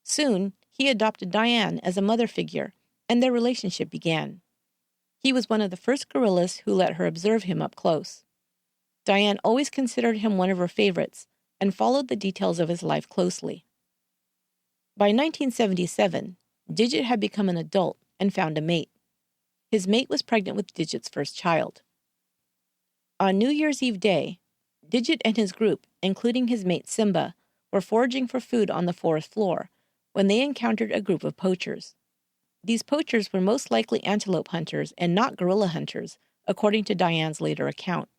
Soon, he adopted Dian as a mother figure, and their relationship began. He was one of the first gorillas who let her observe him up close. Dian always considered him one of her favorites and followed the details of his life closely. By 1977, Digit had become an adult and found a mate. His mate was pregnant with Digit's first child. On New Year's Eve day, Digit and his group, including his mate Simba, were foraging for food on the forest floor when they encountered a group of poachers. These poachers were most likely antelope hunters and not gorilla hunters, according to Dian's later account.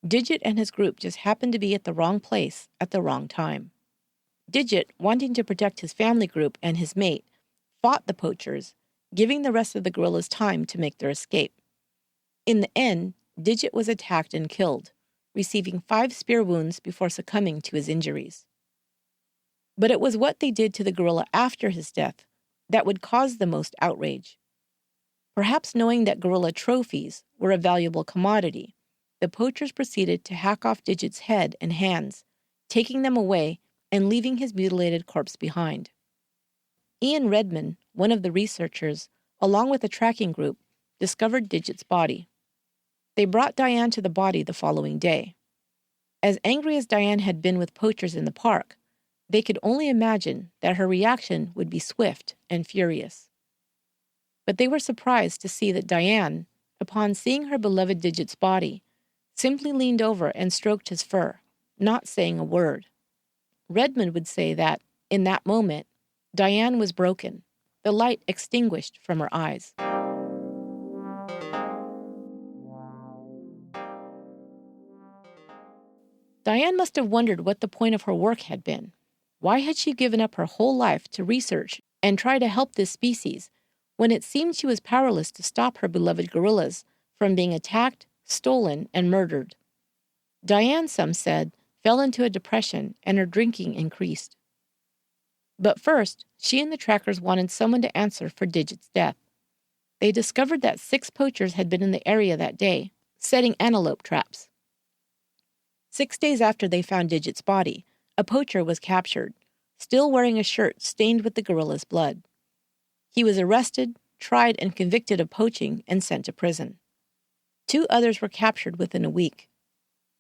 Digit and his group just happened to be at the wrong place at the wrong time. Digit, wanting to protect his family group and his mate, fought the poachers, giving the rest of the gorillas time to make their escape. In the end, Digit was attacked and killed, receiving 5 spear wounds before succumbing to his injuries. But it was what they did to the gorilla after his death that would cause the most outrage. Perhaps knowing that gorilla trophies were a valuable commodity, the poachers proceeded to hack off Digit's head and hands, taking them away and leaving his mutilated corpse behind. Ian Redman, one of the researchers, along with a tracking group, discovered Digit's body. They brought Dian to the body the following day. As angry as Dian had been with poachers in the park, they could only imagine that her reaction would be swift and furious. But they were surprised to see that Dian, upon seeing her beloved Digit's body, simply leaned over and stroked his fur, not saying a word. Redmond would say that, in that moment, Dian was broken, the light extinguished from her eyes. Dian must have wondered what the point of her work had been. Why had she given up her whole life to research and try to help this species when it seemed she was powerless to stop her beloved gorillas from being attacked, stolen, and murdered? Dian, some said, fell into a depression and her drinking increased. But first, she and the trackers wanted someone to answer for Digit's death. They discovered that 6 poachers had been in the area that day, setting antelope traps. 6 days after they found Digit's body, a poacher was captured, still wearing a shirt stained with the gorilla's blood. He was arrested, tried, and convicted of poaching and sent to prison. 2 others were captured within a week.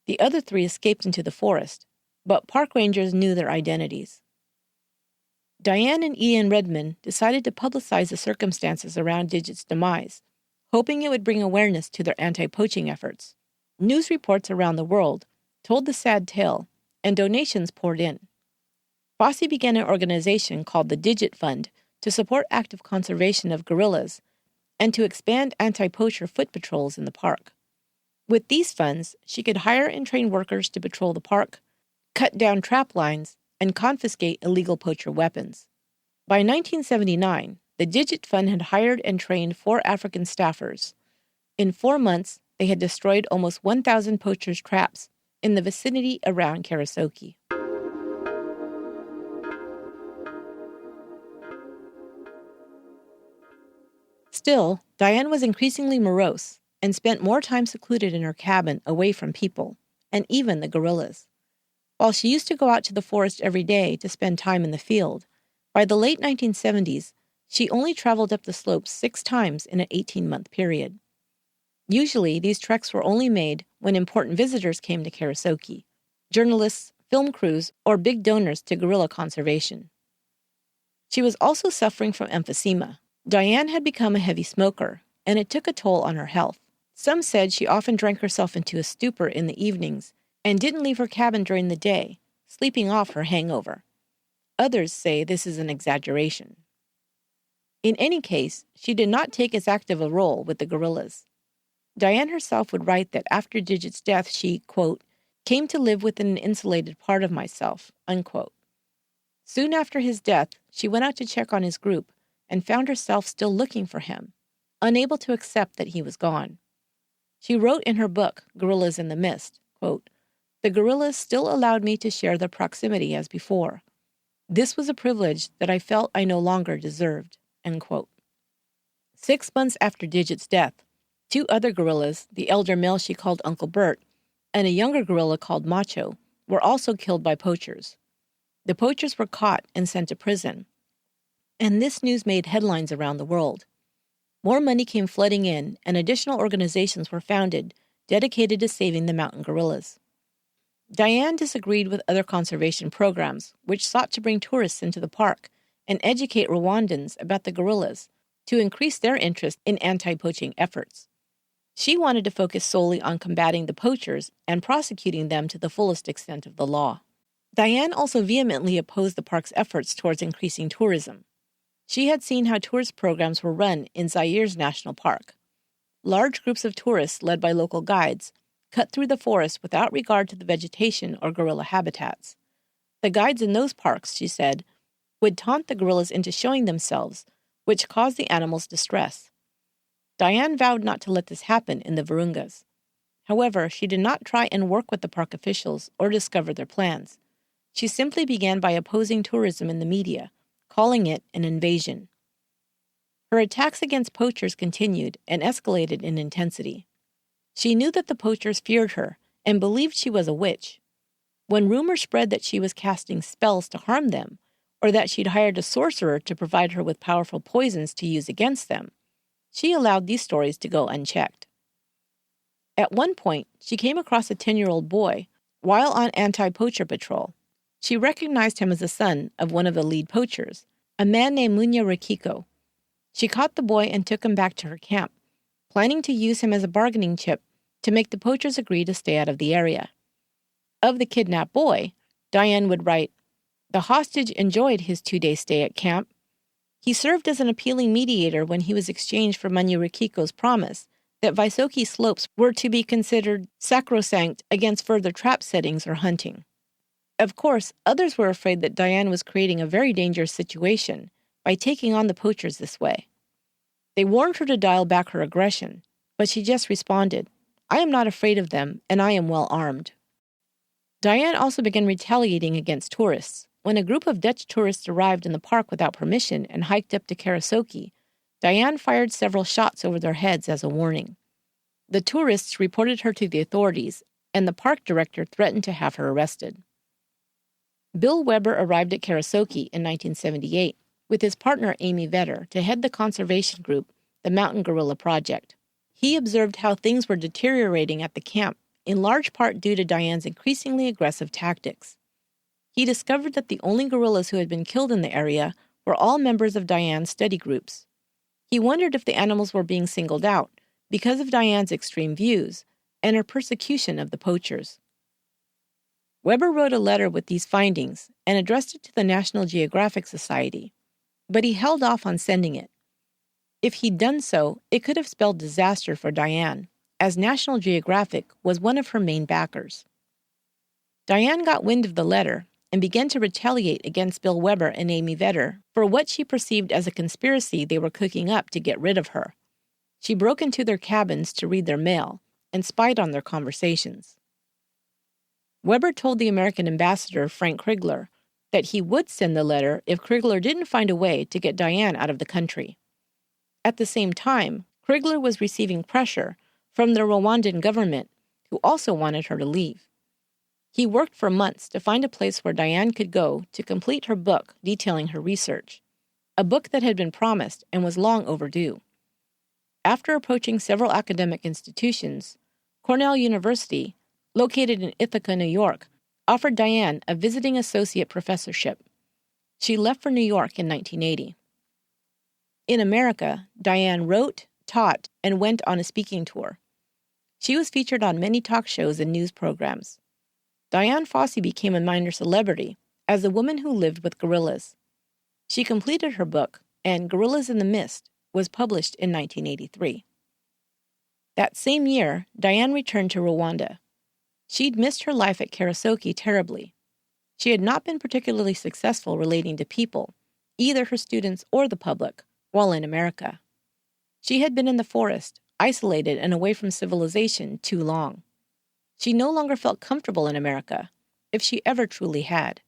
The other 3 escaped into the forest, but park rangers knew their identities. Dian and Ian Redman decided to publicize the circumstances around Digit's demise, hoping it would bring awareness to their anti-poaching efforts. News reports around the world told the sad tale, and donations poured in. Fossey began an organization called the Digit Fund to support active conservation of gorillas and to expand anti-poacher foot patrols in the park. With these funds, she could hire and train workers to patrol the park, cut down trap lines, and confiscate illegal poacher weapons. By 1979, the Digit Fund had hired and trained 4 African staffers. In 4 months, they had destroyed almost 1,000 poachers' traps in the vicinity around Karasoke. Still, Dian was increasingly morose and spent more time secluded in her cabin away from people, and even the guerrillas. While she used to go out to the forest every day to spend time in the field, by the late 1970s, she only traveled up the slopes 6 times in an 18-month period. Usually, these treks were only made when important visitors came to Karasoke, journalists, film crews, or big donors to guerrilla conservation. She was also suffering from emphysema. Dian had become a heavy smoker, and it took a toll on her health. Some said she often drank herself into a stupor in the evenings and didn't leave her cabin during the day, sleeping off her hangover. Others say this is an exaggeration. In any case, she did not take as active a role with the guerrillas. Dian herself would write that after Digit's death, she, quote, came to live within an insulated part of myself, unquote. Soon after his death, she went out to check on his group and found herself still looking for him, unable to accept that he was gone. She wrote in her book, Gorillas in the Mist, quote, "The guerrillas still allowed me to share their proximity as before. This was a privilege that I felt I no longer deserved," end quote. 6 months after Digit's death, 2 other guerrillas, the elder male she called Uncle Bert, and a younger guerrilla called Macho, were also killed by poachers. The poachers were caught and sent to prison, and this news made headlines around the world. More money came flooding in, and additional organizations were founded dedicated to saving the mountain gorillas. Dian disagreed with other conservation programs, which sought to bring tourists into the park and educate Rwandans about the gorillas to increase their interest in anti-poaching efforts. She wanted to focus solely on combating the poachers and prosecuting them to the fullest extent of the law. Dian also vehemently opposed the park's efforts towards increasing tourism. She had seen how tourist programs were run in Zaire's national park. Large groups of tourists, led by local guides, cut through the forest without regard to the vegetation or gorilla habitats. The guides in those parks, she said, would taunt the gorillas into showing themselves, which caused the animals distress. Dian vowed not to let this happen in the Virungas. However, she did not try and work with the park officials or discover their plans. She simply began by opposing tourism in the media, calling it an invasion. Her attacks against poachers continued and escalated in intensity. She knew that the poachers feared her and believed she was a witch. When rumors spread that she was casting spells to harm them, or that she'd hired a sorcerer to provide her with powerful poisons to use against them, she allowed these stories to go unchecked. At one point, she came across a 10-year-old boy while on anti-poacher patrol. She recognized him as the son of one of the lead poachers, a man named Munya Rikiko. She caught the boy and took him back to her camp, planning to use him as a bargaining chip to make the poachers agree to stay out of the area. Of the kidnapped boy, Dian would write, "The hostage enjoyed his 2-day stay at camp. He served as an appealing mediator when he was exchanged for Munya Rikiko's promise that Vaisoki slopes were to be considered sacrosanct against further trap settings or hunting." Of course, others were afraid that Dian was creating a very dangerous situation by taking on the poachers this way. They warned her to dial back her aggression, but she just responded, "I am not afraid of them, and I am well armed." Dian also began retaliating against tourists. When a group of Dutch tourists arrived in the park without permission and hiked up to Karasoke, Dian fired several shots over their heads as a warning. The tourists reported her to the authorities, and the park director threatened to have her arrested. Bill Weber arrived at Karasoke in 1978 with his partner Amy Vetter to head the conservation group, the Mountain Gorilla Project. He observed how things were deteriorating at the camp, in large part due to Dian's increasingly aggressive tactics. He discovered that the only gorillas who had been killed in the area were all members of Dian's study groups. He wondered if the animals were being singled out because of Dian's extreme views and her persecution of the poachers. Weber wrote a letter with these findings and addressed it to the National Geographic Society, but he held off on sending it. If he'd done so, it could have spelled disaster for Dian, as National Geographic was one of her main backers. Dian got wind of the letter and began to retaliate against Bill Weber and Amy Vedder for what she perceived as a conspiracy they were cooking up to get rid of her. She broke into their cabins to read their mail and spied on their conversations. Weber told the American ambassador, Frank Krigler, that he would send the letter if Krigler didn't find a way to get Dian out of the country. At the same time, Krigler was receiving pressure from the Rwandan government, who also wanted her to leave. He worked for months to find a place where Dian could go to complete her book detailing her research, a book that had been promised and was long overdue. After approaching several academic institutions, Cornell University, located in Ithaca, New York, offered Dian a visiting associate professorship. She left for New York in 1980. In America, Dian wrote, taught, and went on a speaking tour. She was featured on many talk shows and news programs. Dian Fossey became a minor celebrity as a woman who lived with gorillas. She completed her book, and Gorillas in the Mist was published in 1983. That same year, Dian returned to Rwanda. She'd missed her life at Karasoke terribly. She had not been particularly successful relating to people, either her students or the public, while in America. She had been in the forest, isolated and away from civilization too long. She no longer felt comfortable in America, if she ever truly had.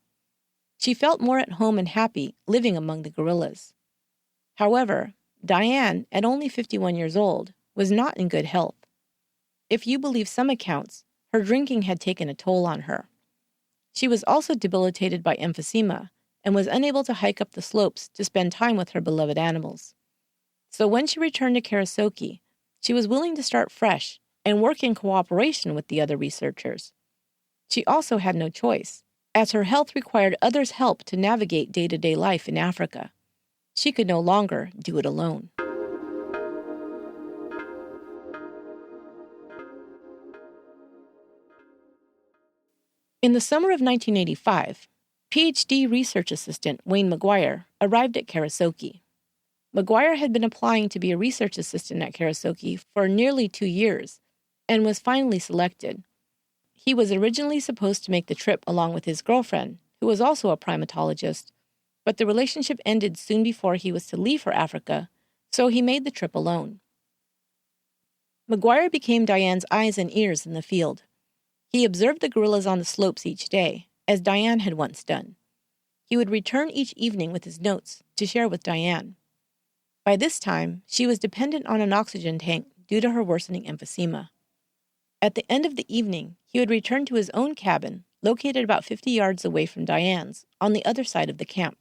She felt more at home and happy living among the gorillas. However, Dian, at only 51 years old, was not in good health. If you believe some accounts, her drinking had taken a toll on her. She was also debilitated by emphysema and was unable to hike up the slopes to spend time with her beloved animals. So when she returned to Karasoke, she was willing to start fresh and work in cooperation with the other researchers. She also had no choice, as her health required others' help to navigate day-to-day life in Africa. She could no longer do it alone. In the summer of 1985, PhD research assistant Wayne McGuire arrived at Karasoke. McGuire had been applying to be a research assistant at Karasoke for nearly 2 years and was finally selected. He was originally supposed to make the trip along with his girlfriend, who was also a primatologist, but the relationship ended soon before he was to leave for Africa, so he made the trip alone. McGuire became Dian's eyes and ears in the field. He observed the gorillas on the slopes each day, as Dian had once done. He would return each evening with his notes to share with Dian. By this time, she was dependent on an oxygen tank due to her worsening emphysema. At the end of the evening, he would return to his own cabin, located about 50 yards away from Dian's, on the other side of the camp.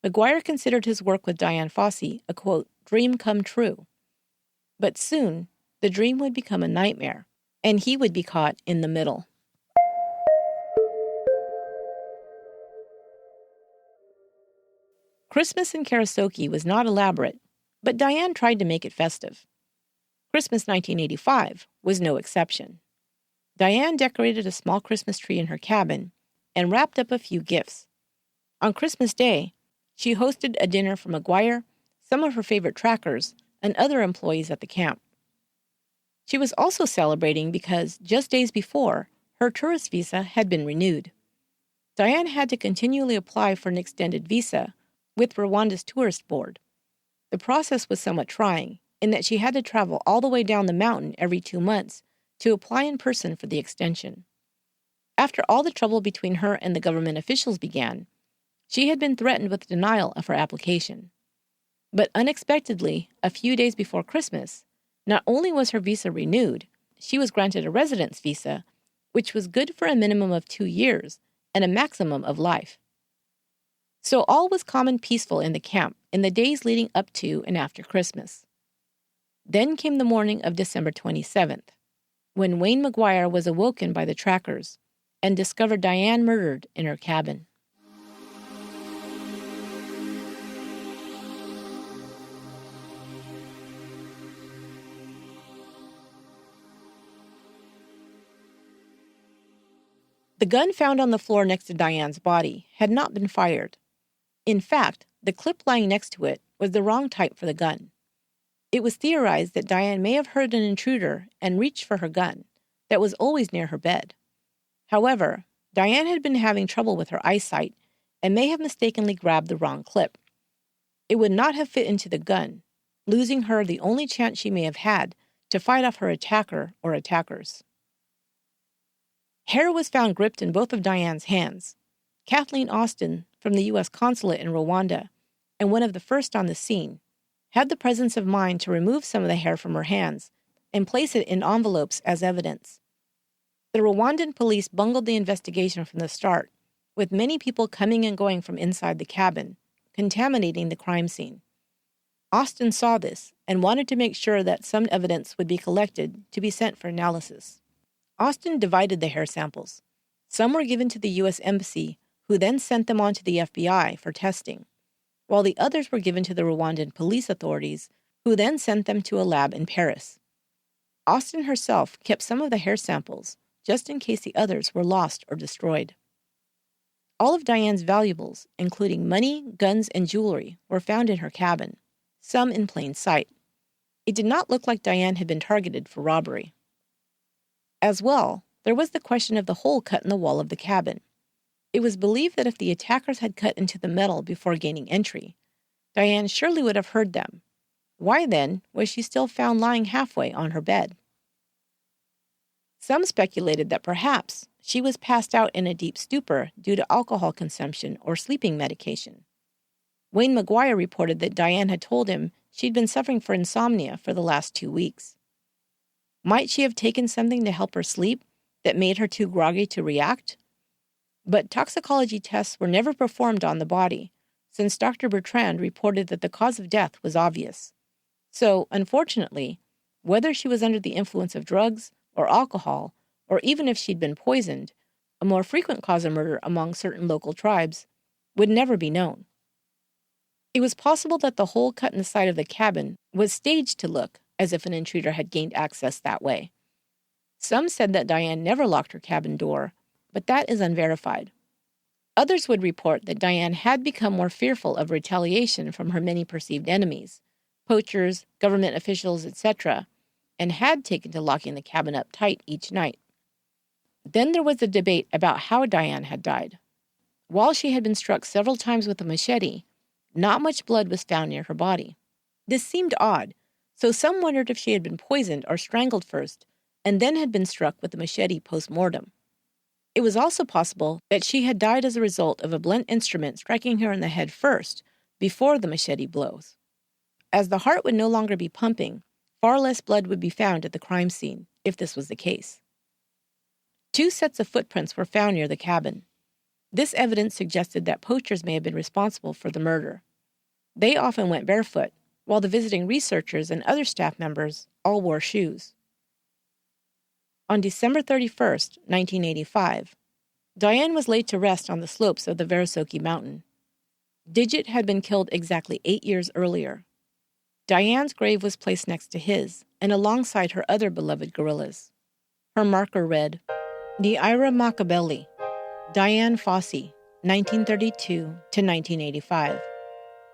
McGuire considered his work with Dian Fossey a, quote, dream come true. But soon, the dream would become a nightmare, and he would be caught in the middle. Christmas in Karasoke was not elaborate, but Dian tried to make it festive. Christmas 1985 was no exception. Dian decorated a small Christmas tree in her cabin and wrapped up a few gifts. On Christmas Day, she hosted a dinner for McGuire, some of her favorite trackers, and other employees at the camp. She was also celebrating because, just days before, her tourist visa had been renewed. Dian had to continually apply for an extended visa with Rwanda's tourist board. The process was somewhat trying, in that she had to travel all the way down the mountain every 2 months to apply in person for the extension. After all the trouble between her and the government officials began, she had been threatened with denial of her application. But unexpectedly, a few days before Christmas, not only was her visa renewed, she was granted a residence visa, which was good for a minimum of 2 years and a maximum of life. So all was calm and peaceful in the camp in the days leading up to and after Christmas. Then came the morning of December 27th, when Wayne McGuire was awoken by the trackers and discovered Dian murdered in her cabin. The gun found on the floor next to Dian's body had not been fired. In fact, the clip lying next to it was the wrong type for the gun. It was theorized that Dian may have heard an intruder and reached for her gun that was always near her bed. However, Dian had been having trouble with her eyesight and may have mistakenly grabbed the wrong clip. It would not have fit into the gun, losing her the only chance she may have had to fight off her attacker or attackers. Hair was found gripped in both of Dian's hands. Kathleen Austin, from the U.S. consulate in Rwanda, and one of the first on the scene, had the presence of mind to remove some of the hair from her hands and place it in envelopes as evidence. The Rwandan police bungled the investigation from the start, with many people coming and going from inside the cabin, contaminating the crime scene. Austin saw this and wanted to make sure that some evidence would be collected to be sent for analysis. Austin divided the hair samples. Some were given to the U.S. Embassy, who then sent them on to the FBI for testing, while the others were given to the Rwandan police authorities, who then sent them to a lab in Paris. Austin herself kept some of the hair samples, just in case the others were lost or destroyed. All of Dian's valuables, including money, guns, and jewelry, were found in her cabin, some in plain sight. It did not look like Dian had been targeted for robbery. As well, there was the question of the hole cut in the wall of the cabin. It was believed that if the attackers had cut into the metal before gaining entry, Dian surely would have heard them. Why, then, was she still found lying halfway on her bed? Some speculated that perhaps she was passed out in a deep stupor due to alcohol consumption or sleeping medication. Wayne McGuire reported that Dian had told him she'd been suffering from insomnia for the last 2 weeks. Might she have taken something to help her sleep that made her too groggy to react? But toxicology tests were never performed on the body, since Dr. Bertrand reported that the cause of death was obvious. So, unfortunately, whether she was under the influence of drugs or alcohol, or even if she'd been poisoned, a more frequent cause of murder among certain local tribes, would never be known. It was possible that the hole cut in the side of the cabin was staged to look as if an intruder had gained access that way. Some said that Dian never locked her cabin door, but that is unverified. Others would report that Dian had become more fearful of retaliation from her many perceived enemies, poachers, government officials, etc., and had taken to locking the cabin up tight each night. Then there was a debate about how Dian had died. While she had been struck several times with a machete, not much blood was found near her body. This seemed odd, so some wondered if she had been poisoned or strangled first, and then had been struck with the machete post-mortem. It was also possible that she had died as a result of a blunt instrument striking her in the head first, before the machete blows. As the heart would no longer be pumping, far less blood would be found at the crime scene, if this was the case. 2 sets of footprints were found near the cabin. This evidence suggested that poachers may have been responsible for the murder. They often went barefoot, while the visiting researchers and other staff members all wore shoes. On December 31st, 1985, Dian was laid to rest on the slopes of the Verisoki Mountain. Digit had been killed exactly 8 years earlier. Dian's grave was placed next to his and alongside her other beloved gorillas. Her marker read, Neira Makabeli, Dian Fossey, 1932 to 1985.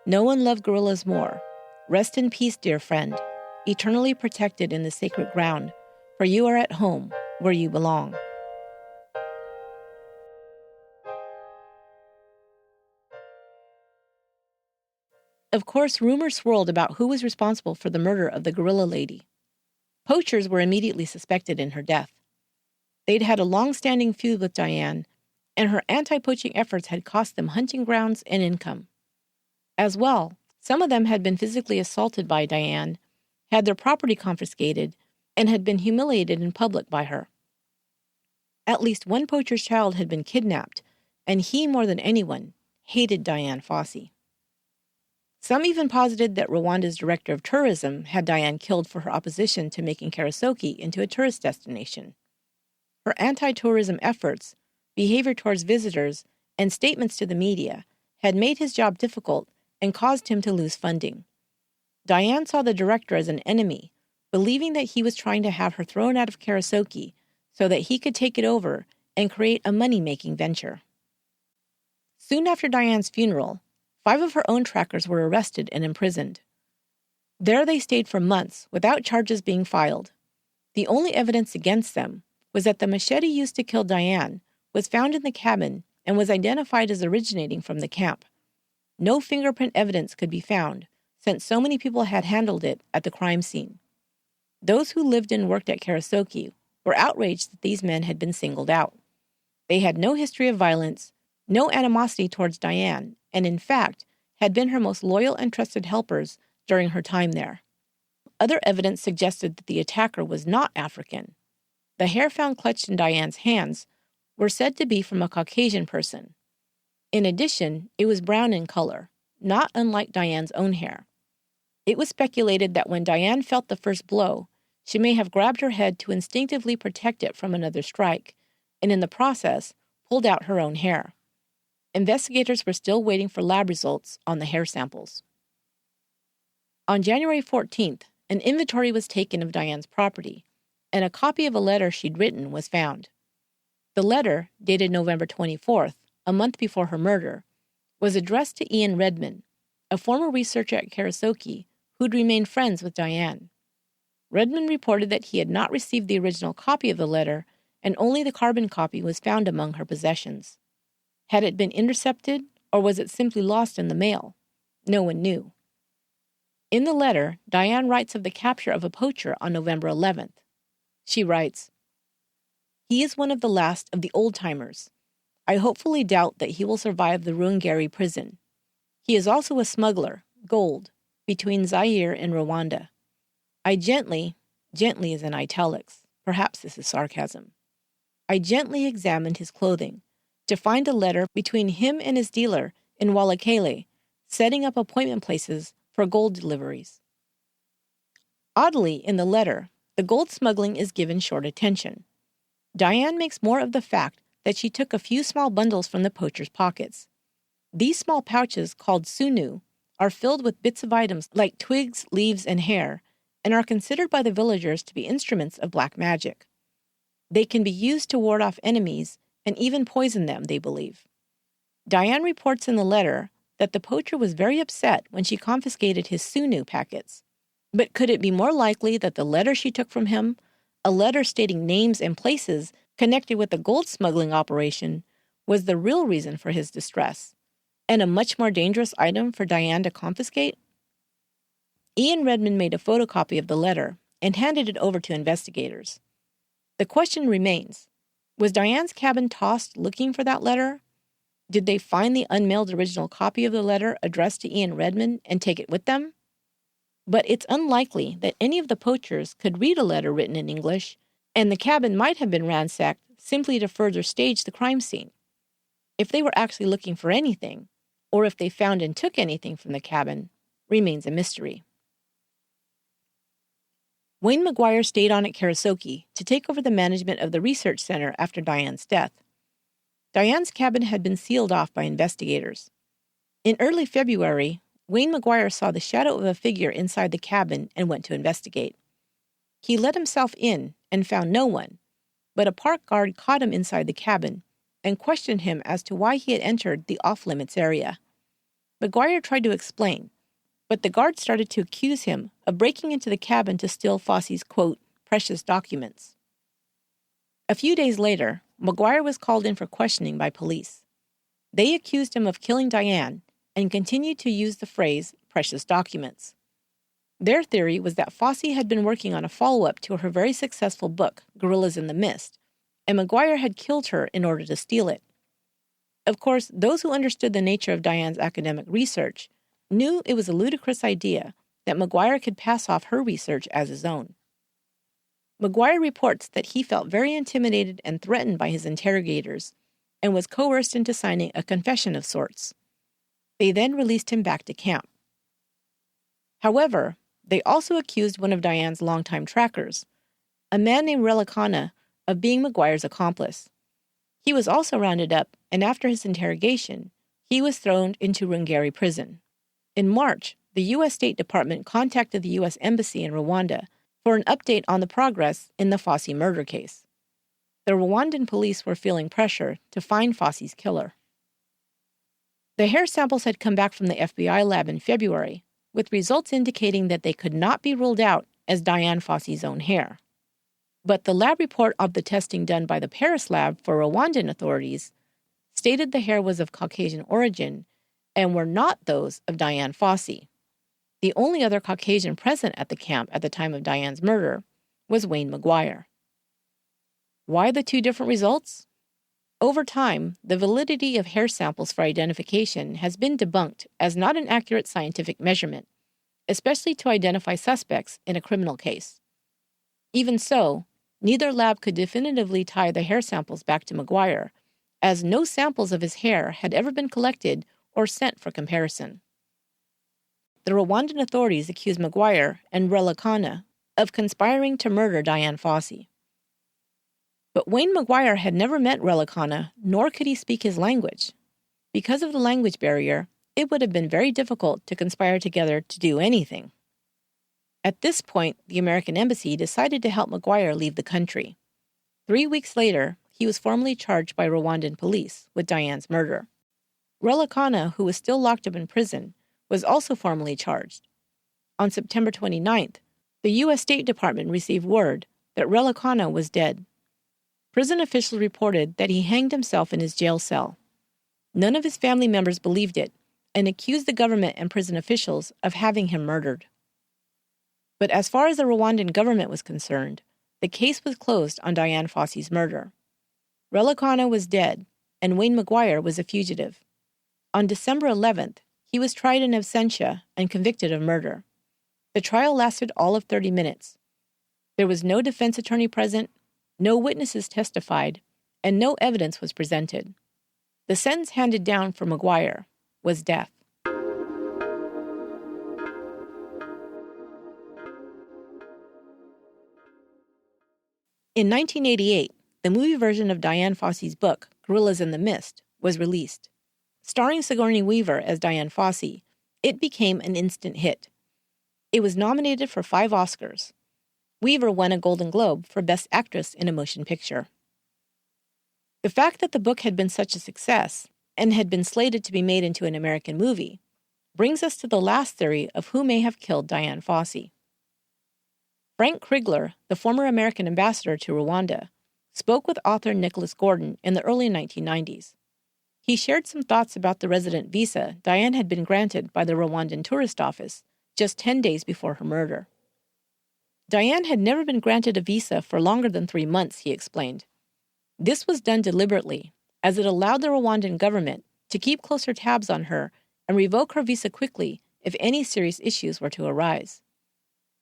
No one loved gorillas more. Rest in peace, dear friend, eternally protected in the sacred ground, for you are at home where you belong. Of course, rumors swirled about who was responsible for the murder of the gorilla lady. Poachers were immediately suspected in her death. They'd had a long-standing feud with Dian, and her anti-poaching efforts had cost them hunting grounds and income. As well, some of them had been physically assaulted by Dian, had their property confiscated, and had been humiliated in public by her. At least one poacher's child had been kidnapped, and he, more than anyone, hated Dian Fossey. Some even posited that Rwanda's director of tourism had Dian killed for her opposition to making Karasoki into a tourist destination. Her anti-tourism efforts, behavior towards visitors, and statements to the media had made his job difficult and caused him to lose funding. Dian saw the director as an enemy, believing that he was trying to have her thrown out of Karasoki so that he could take it over and create a money-making venture. Soon after Dian's funeral, 5 of her own trackers were arrested and imprisoned. There they stayed for months without charges being filed. The only evidence against them was that the machete used to kill Dian was found in the cabin and was identified as originating from the camp. No fingerprint evidence could be found, since so many people had handled it at the crime scene. Those who lived and worked at Karasoke were outraged that these men had been singled out. They had no history of violence, no animosity towards Dian, and in fact, had been her most loyal and trusted helpers during her time there. Other evidence suggested that the attacker was not African. The hair found clutched in Dian's hands were said to be from a Caucasian person. In addition, it was brown in color, not unlike Dian's own hair. It was speculated that when Dian felt the first blow, she may have grabbed her head to instinctively protect it from another strike, and in the process, pulled out her own hair. Investigators were still waiting for lab results on the hair samples. On January 14th, an inventory was taken of Dian's property, and a copy of a letter she'd written was found. The letter, dated November 24th, a month before her murder, was addressed to Ian Redman, a former researcher at Karasoke who'd remained friends with Dian. Redman reported that he had not received the original copy of the letter, and only the carbon copy was found among her possessions. Had it been intercepted, or was it simply lost in the mail? No one knew. In the letter, Dian writes of the capture of a poacher on November 11th. She writes, "He is one of the last of the old-timers. I hopefully doubt that he will survive the Ruangeri prison. He is also a smuggler, gold, between Zaire and Rwanda. I gently is in italics, perhaps this is sarcasm. I gently examined his clothing to find a letter between him and his dealer in Walikele, setting up appointment places for gold deliveries." Oddly, in the letter, the gold smuggling is given short attention. Dian makes more of the fact that she took a few small bundles from the poacher's pockets. These small pouches, called sunu, are filled with bits of items like twigs, leaves, and hair, and are considered by the villagers to be instruments of black magic. They can be used to ward off enemies and even poison them, they believe. Dian reports in the letter that the poacher was very upset when she confiscated his sunu packets. But could it be more likely that the letter she took from him, a letter stating names and places connected with the gold smuggling operation, was the real reason for his distress, and a much more dangerous item for Dian to confiscate? Ian Redman made a photocopy of the letter and handed it over to investigators. The question remains, was Dian's cabin tossed looking for that letter? Did they find the unmailed original copy of the letter addressed to Ian Redman and take it with them? But it's unlikely that any of the poachers could read a letter written in English, and the cabin might have been ransacked simply to further stage the crime scene. If they were actually looking for anything, or if they found and took anything from the cabin, remains a mystery. Wayne McGuire stayed on at Karasoke to take over the management of the research center after Dian's death. Dian's cabin had been sealed off by investigators. In early February, Wayne McGuire saw the shadow of a figure inside the cabin and went to investigate. He let himself in and found no one, but a park guard caught him inside the cabin and questioned him as to why he had entered the off-limits area. McGuire tried to explain, but the guard started to accuse him of breaking into the cabin to steal Fossey's, quote, precious documents. A few days later, McGuire was called in for questioning by police. They accused him of killing Dian and continued to use the phrase precious documents. Their theory was that Fossey had been working on a follow-up to her very successful book, Gorillas in the Mist, and McGuire had killed her in order to steal it. Of course, those who understood the nature of Dian's academic research knew it was a ludicrous idea that McGuire could pass off her research as his own. McGuire reports that he felt very intimidated and threatened by his interrogators and was coerced into signing a confession of sorts. They then released him back to camp. However, they also accused one of Dian's longtime trackers, a man named Relicana, of being McGuire's accomplice. He was also rounded up, and after his interrogation, he was thrown into Ruangeri prison. In March, the U.S. State Department contacted the U.S. Embassy in Rwanda for an update on the progress in the Fossey murder case. The Rwandan police were feeling pressure to find Fossey's killer. The hair samples had come back from the FBI lab in February, with results indicating that they could not be ruled out as Dian Fossey's own hair. But the lab report of the testing done by the Paris lab for Rwandan authorities stated the hair was of Caucasian origin and were not those of Dian Fossey. The only other Caucasian present at the camp at the time of Dian's murder was Wayne McGuire. Why the two different results? Over time, the validity of hair samples for identification has been debunked as not an accurate scientific measurement, especially to identify suspects in a criminal case. Even so, neither lab could definitively tie the hair samples back to McGuire, as no samples of his hair had ever been collected or sent for comparison. The Rwandan authorities accused McGuire and Relikana of conspiring to murder Dian Fossey. But Wayne McGuire had never met Relikana, nor could he speak his language. Because of the language barrier, it would have been very difficult to conspire together to do anything. At this point, the American embassy decided to help McGuire leave the country. 3 weeks later, he was formally charged by Rwandan police with Dian's murder. Relikana, who was still locked up in prison, was also formally charged. On September 29th, the U.S. State Department received word that Relikana was dead. Prison officials reported that he hanged himself in his jail cell. None of his family members believed it and accused the government and prison officials of having him murdered. But as far as the Rwandan government was concerned, the case was closed on Dian Fossey's murder. Relikana was dead, and Wayne McGuire was a fugitive. On December 11th, he was tried in absentia and convicted of murder. The trial lasted all of 30 minutes. There was no defense attorney present, no witnesses testified, and no evidence was presented. The sentence handed down for McGuire was death. In 1988, the movie version of Dian Fossey's book, Gorillas in the Mist, was released. Starring Sigourney Weaver as Dian Fossey, it became an instant hit. It was nominated for 5 Oscars. Weaver won a Golden Globe for Best Actress in a Motion Picture. The fact that the book had been such a success and had been slated to be made into an American movie brings us to the last theory of who may have killed Dian Fossey. Frank Krigler, the former American ambassador to Rwanda, spoke with author Nicholas Gordon in the early 1990s. He shared some thoughts about the resident visa Dian had been granted by the Rwandan Tourist Office just 10 days before her murder. Dian had never been granted a visa for longer than 3 months, he explained. This was done deliberately, as it allowed the Rwandan government to keep closer tabs on her and revoke her visa quickly if any serious issues were to arise.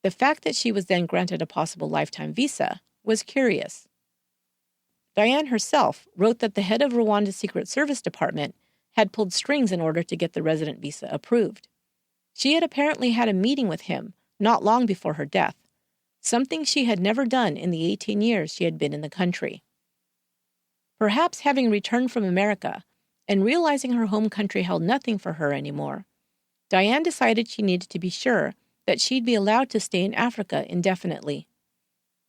The fact that she was then granted a possible lifetime visa was curious. Dian herself wrote that the head of Rwanda's Secret Service Department had pulled strings in order to get the resident visa approved. She had apparently had a meeting with him not long before her death, something she had never done in the 18 years she had been in the country. Perhaps having returned from America and realizing her home country held nothing for her anymore, Dian decided she needed to be sure that she'd be allowed to stay in Africa indefinitely.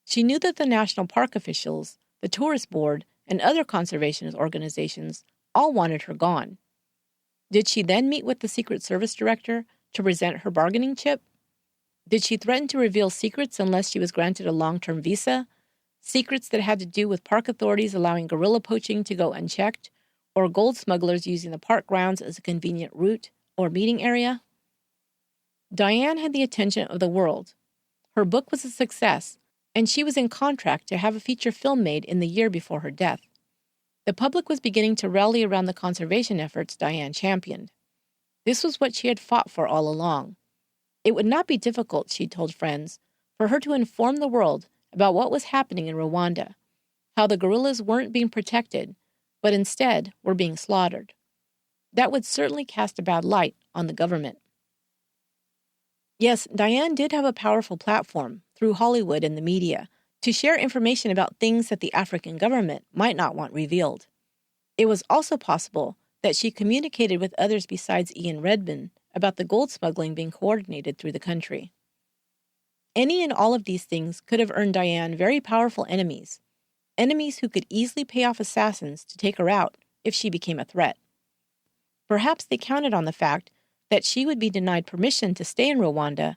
She knew that the national park officials, the tourist board, and other conservation organizations all wanted her gone. Did she then meet with the Secret Service director to present her bargaining chip? Did she threaten to reveal secrets unless she was granted a long-term visa? Secrets that had to do with park authorities allowing gorilla poaching to go unchecked, or gold smugglers using the park grounds as a convenient route or meeting area? Dian had the attention of the world. Her book was a success, and she was in contract to have a feature film made in the year before her death. The public was beginning to rally around the conservation efforts Dian championed. This was what she had fought for all along. It would not be difficult, she told friends, for her to inform the world about what was happening in Rwanda, how the gorillas weren't being protected, but instead were being slaughtered. That would certainly cast a bad light on the government. Yes, Dian did have a powerful platform through Hollywood and the media to share information about things that the African government might not want revealed. It was also possible that she communicated with others besides Ian Redman about the gold smuggling being coordinated through the country. Any and all of these things could have earned Dian very powerful enemies who could easily pay off assassins to take her out if she became a threat. Perhaps they counted on the fact that she would be denied permission to stay in Rwanda,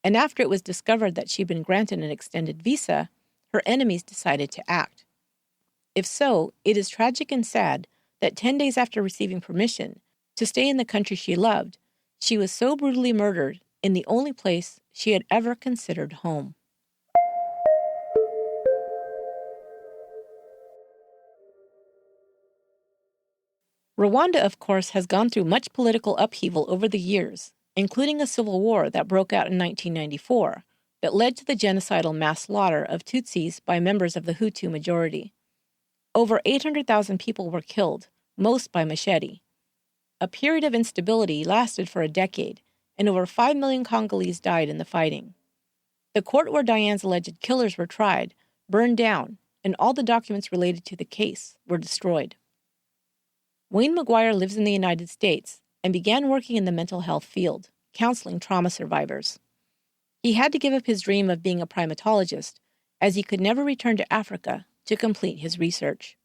and after it was discovered that she'd been granted an extended visa, her enemies decided to act. If so, it is tragic and sad that 10 days after receiving permission to stay in the country she loved, she was so brutally murdered in the only place she had ever considered home. Rwanda, of course, has gone through much political upheaval over the years, including a civil war that broke out in 1994 that led to the genocidal mass slaughter of Tutsis by members of the Hutu majority. Over 800,000 people were killed, most by machete. A period of instability lasted for a decade, and over 5 million Congolese died in the fighting. The court where Dian's alleged killers were tried burned down, and all the documents related to the case were destroyed. Wayne McGuire lives in the United States and began working in the mental health field, counseling trauma survivors. He had to give up his dream of being a primatologist, as he could never return to Africa to complete his research.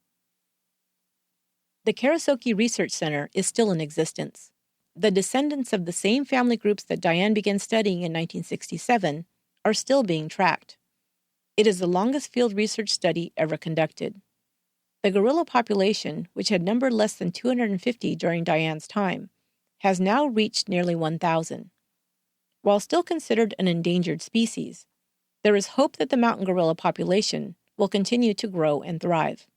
The Karasoki Research Center is still in existence. The descendants of the same family groups that Dian began studying in 1967 are still being tracked. It is the longest field research study ever conducted. The gorilla population, which had numbered less than 250 during Dian's time, has now reached nearly 1,000. While still considered an endangered species, there is hope that the mountain gorilla population will continue to grow and thrive.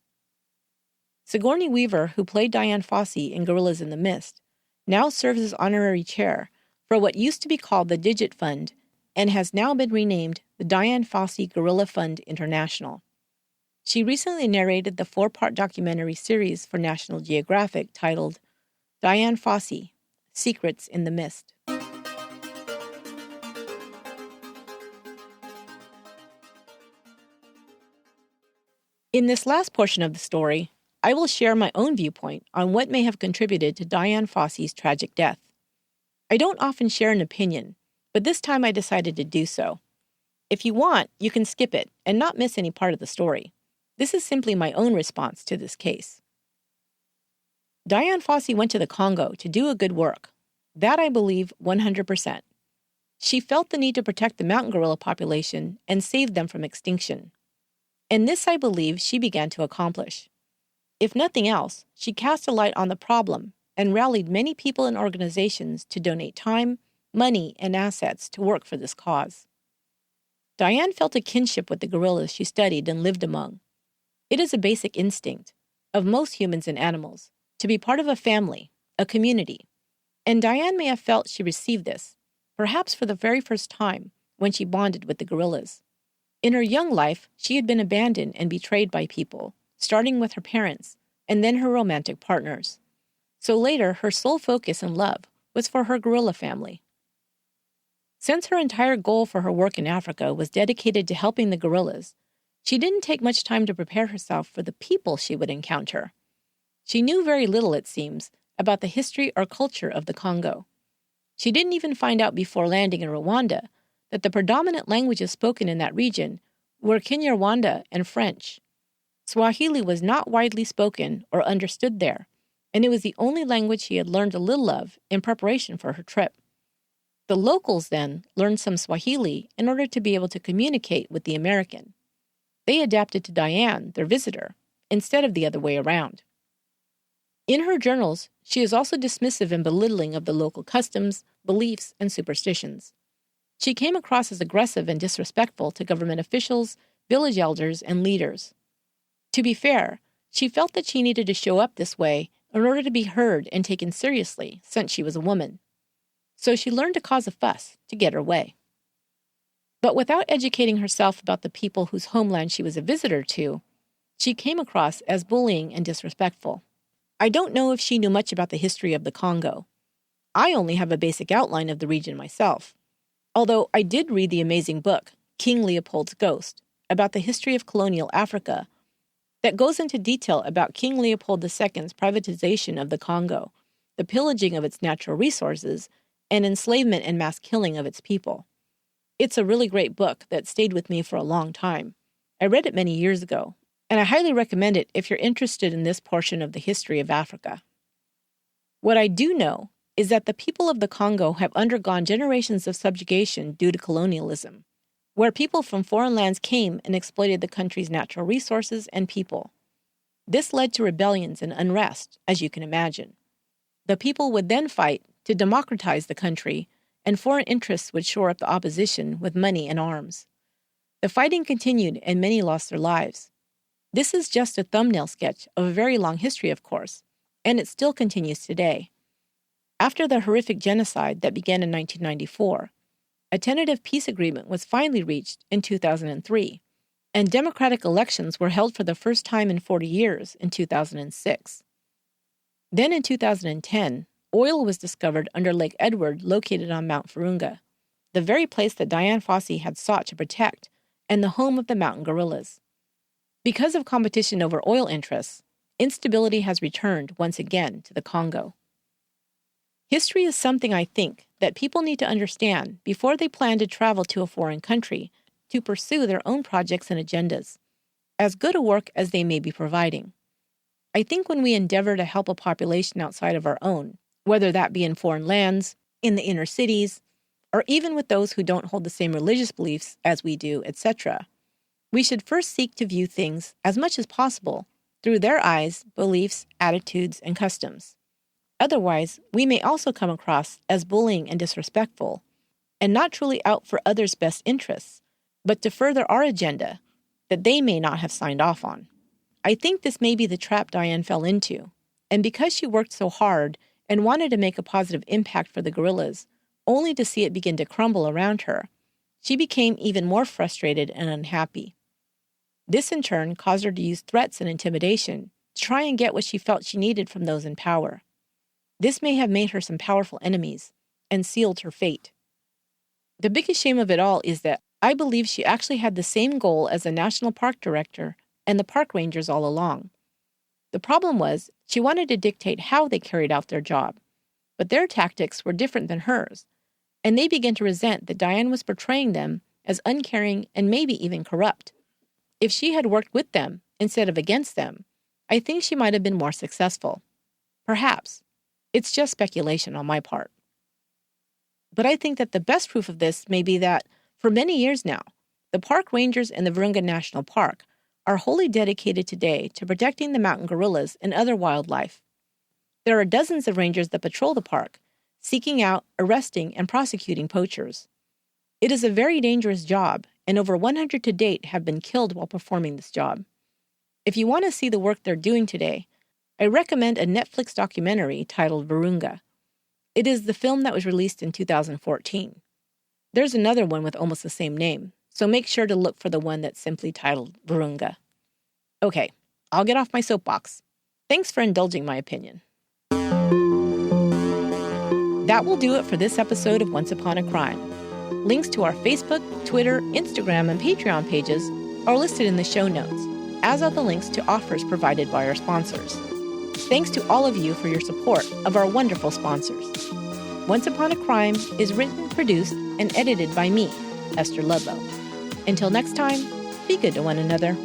Sigourney Weaver, who played Dian Fossey in Gorillas in the Mist, now serves as honorary chair for what used to be called the Digit Fund and has now been renamed the Dian Fossey Gorilla Fund International. She recently narrated the 4-part documentary series for National Geographic titled Dian Fossey, Secrets in the Mist. In this last portion of the story, I will share my own viewpoint on what may have contributed to Dian Fossey's tragic death. I don't often share an opinion, but this time I decided to do so. If you want, you can skip it and not miss any part of the story. This is simply my own response to this case. Dian Fossey went to the Congo to do a good work. That I believe 100%. She felt the need to protect the mountain gorilla population and save them from extinction. And this I believe she began to accomplish. If nothing else, she cast a light on the problem and rallied many people and organizations to donate time, money, and assets to work for this cause. Dian felt a kinship with the gorillas she studied and lived among. It is a basic instinct of most humans and animals to be part of a family, a community. And Dian may have felt she received this, perhaps for the very first time, when she bonded with the gorillas. In her young life, she had been abandoned and betrayed by people, starting with her parents and then her romantic partners. So later, her sole focus and love was for her gorilla family. Since her entire goal for her work in Africa was dedicated to helping the gorillas, she didn't take much time to prepare herself for the people she would encounter. She knew very little, it seems, about the history or culture of the Congo. She didn't even find out before landing in Rwanda that the predominant languages spoken in that region were Kinyarwanda and French. Swahili was not widely spoken or understood there, and it was the only language she had learned a little of in preparation for her trip. The locals then learned some Swahili in order to be able to communicate with the American. They adapted to Dian, their visitor, instead of the other way around. In her journals, she is also dismissive and belittling of the local customs, beliefs, and superstitions. She came across as aggressive and disrespectful to government officials, village elders, and leaders. To be fair, she felt that she needed to show up this way in order to be heard and taken seriously since she was a woman. So she learned to cause a fuss to get her way. But without educating herself about the people whose homeland she was a visitor to, she came across as bullying and disrespectful. I don't know if she knew much about the history of the Congo. I only have a basic outline of the region myself, although I did read the amazing book, King Leopold's Ghost, about the history of colonial Africa, that goes into detail about King Leopold II's privatization of the Congo, the pillaging of its natural resources, and enslavement and mass killing of its people. It's a really great book that stayed with me for a long time. I read it many years ago, and I highly recommend it if you're interested in this portion of the history of Africa. What I do know is that the people of the Congo have undergone generations of subjugation due to colonialism. where people from foreign lands came and exploited the country's natural resources and people. This led to rebellions and unrest, as you can imagine. The people would then fight to democratize the country, and foreign interests would shore up the opposition with money and arms. The fighting continued and many lost their lives. This is just a thumbnail sketch of a very long history, of course, and it still continues today. After the horrific genocide that began in 1994, a tentative peace agreement was finally reached in 2003, and democratic elections were held for the first time in 40 years in 2006. Then in 2010, oil was discovered under Lake Edward located on Mount Virunga, the very place that Dian Fossey had sought to protect and the home of the mountain gorillas. Because of competition over oil interests, instability has returned once again to the Congo. History is something I think that people need to understand before they plan to travel to a foreign country to pursue their own projects and agendas, as good a work as they may be providing. I think when we endeavor to help a population outside of our own, whether that be in foreign lands, in the inner cities, or even with those who don't hold the same religious beliefs as we do, etc., we should first seek to view things as much as possible through their eyes, beliefs, attitudes, and customs. Otherwise, we may also come across as bullying and disrespectful, and not truly out for others' best interests, but to further our agenda that they may not have signed off on. I think this may be the trap Dian fell into, and because she worked so hard and wanted to make a positive impact for the gorillas, only to see it begin to crumble around her, she became even more frustrated and unhappy. This in turn caused her to use threats and intimidation to try and get what she felt she needed from those in power. This may have made her some powerful enemies and sealed her fate. The biggest shame of it all is that I believe she actually had the same goal as the National Park Director and the park rangers all along. The problem was she wanted to dictate how they carried out their job, but their tactics were different than hers, and they began to resent that Dian was portraying them as uncaring and maybe even corrupt. If she had worked with them instead of against them, I think she might have been more successful. Perhaps. It's just speculation on my part. But I think that the best proof of this may be that, for many years now, the park rangers in the Virunga National Park are wholly dedicated today to protecting the mountain gorillas and other wildlife. There are dozens of rangers that patrol the park, seeking out, arresting, and prosecuting poachers. It is a very dangerous job, and over 100 to date have been killed while performing this job. If you want to see the work they're doing today, I recommend a Netflix documentary titled Virunga. It is the film that was released in 2014. There's another one with almost the same name, so make sure to look for the one that's simply titled Virunga. Okay, I'll get off my soapbox. Thanks for indulging my opinion. That will do it for this episode of Once Upon a Crime. Links to our Facebook, Twitter, Instagram, and Patreon pages are listed in the show notes, as are the links to offers provided by our sponsors. Thanks to all of you for your support of our wonderful sponsors. Once Upon a Crime is written, produced, and edited by me, Esther Ludlow. Until next time, be good to one another.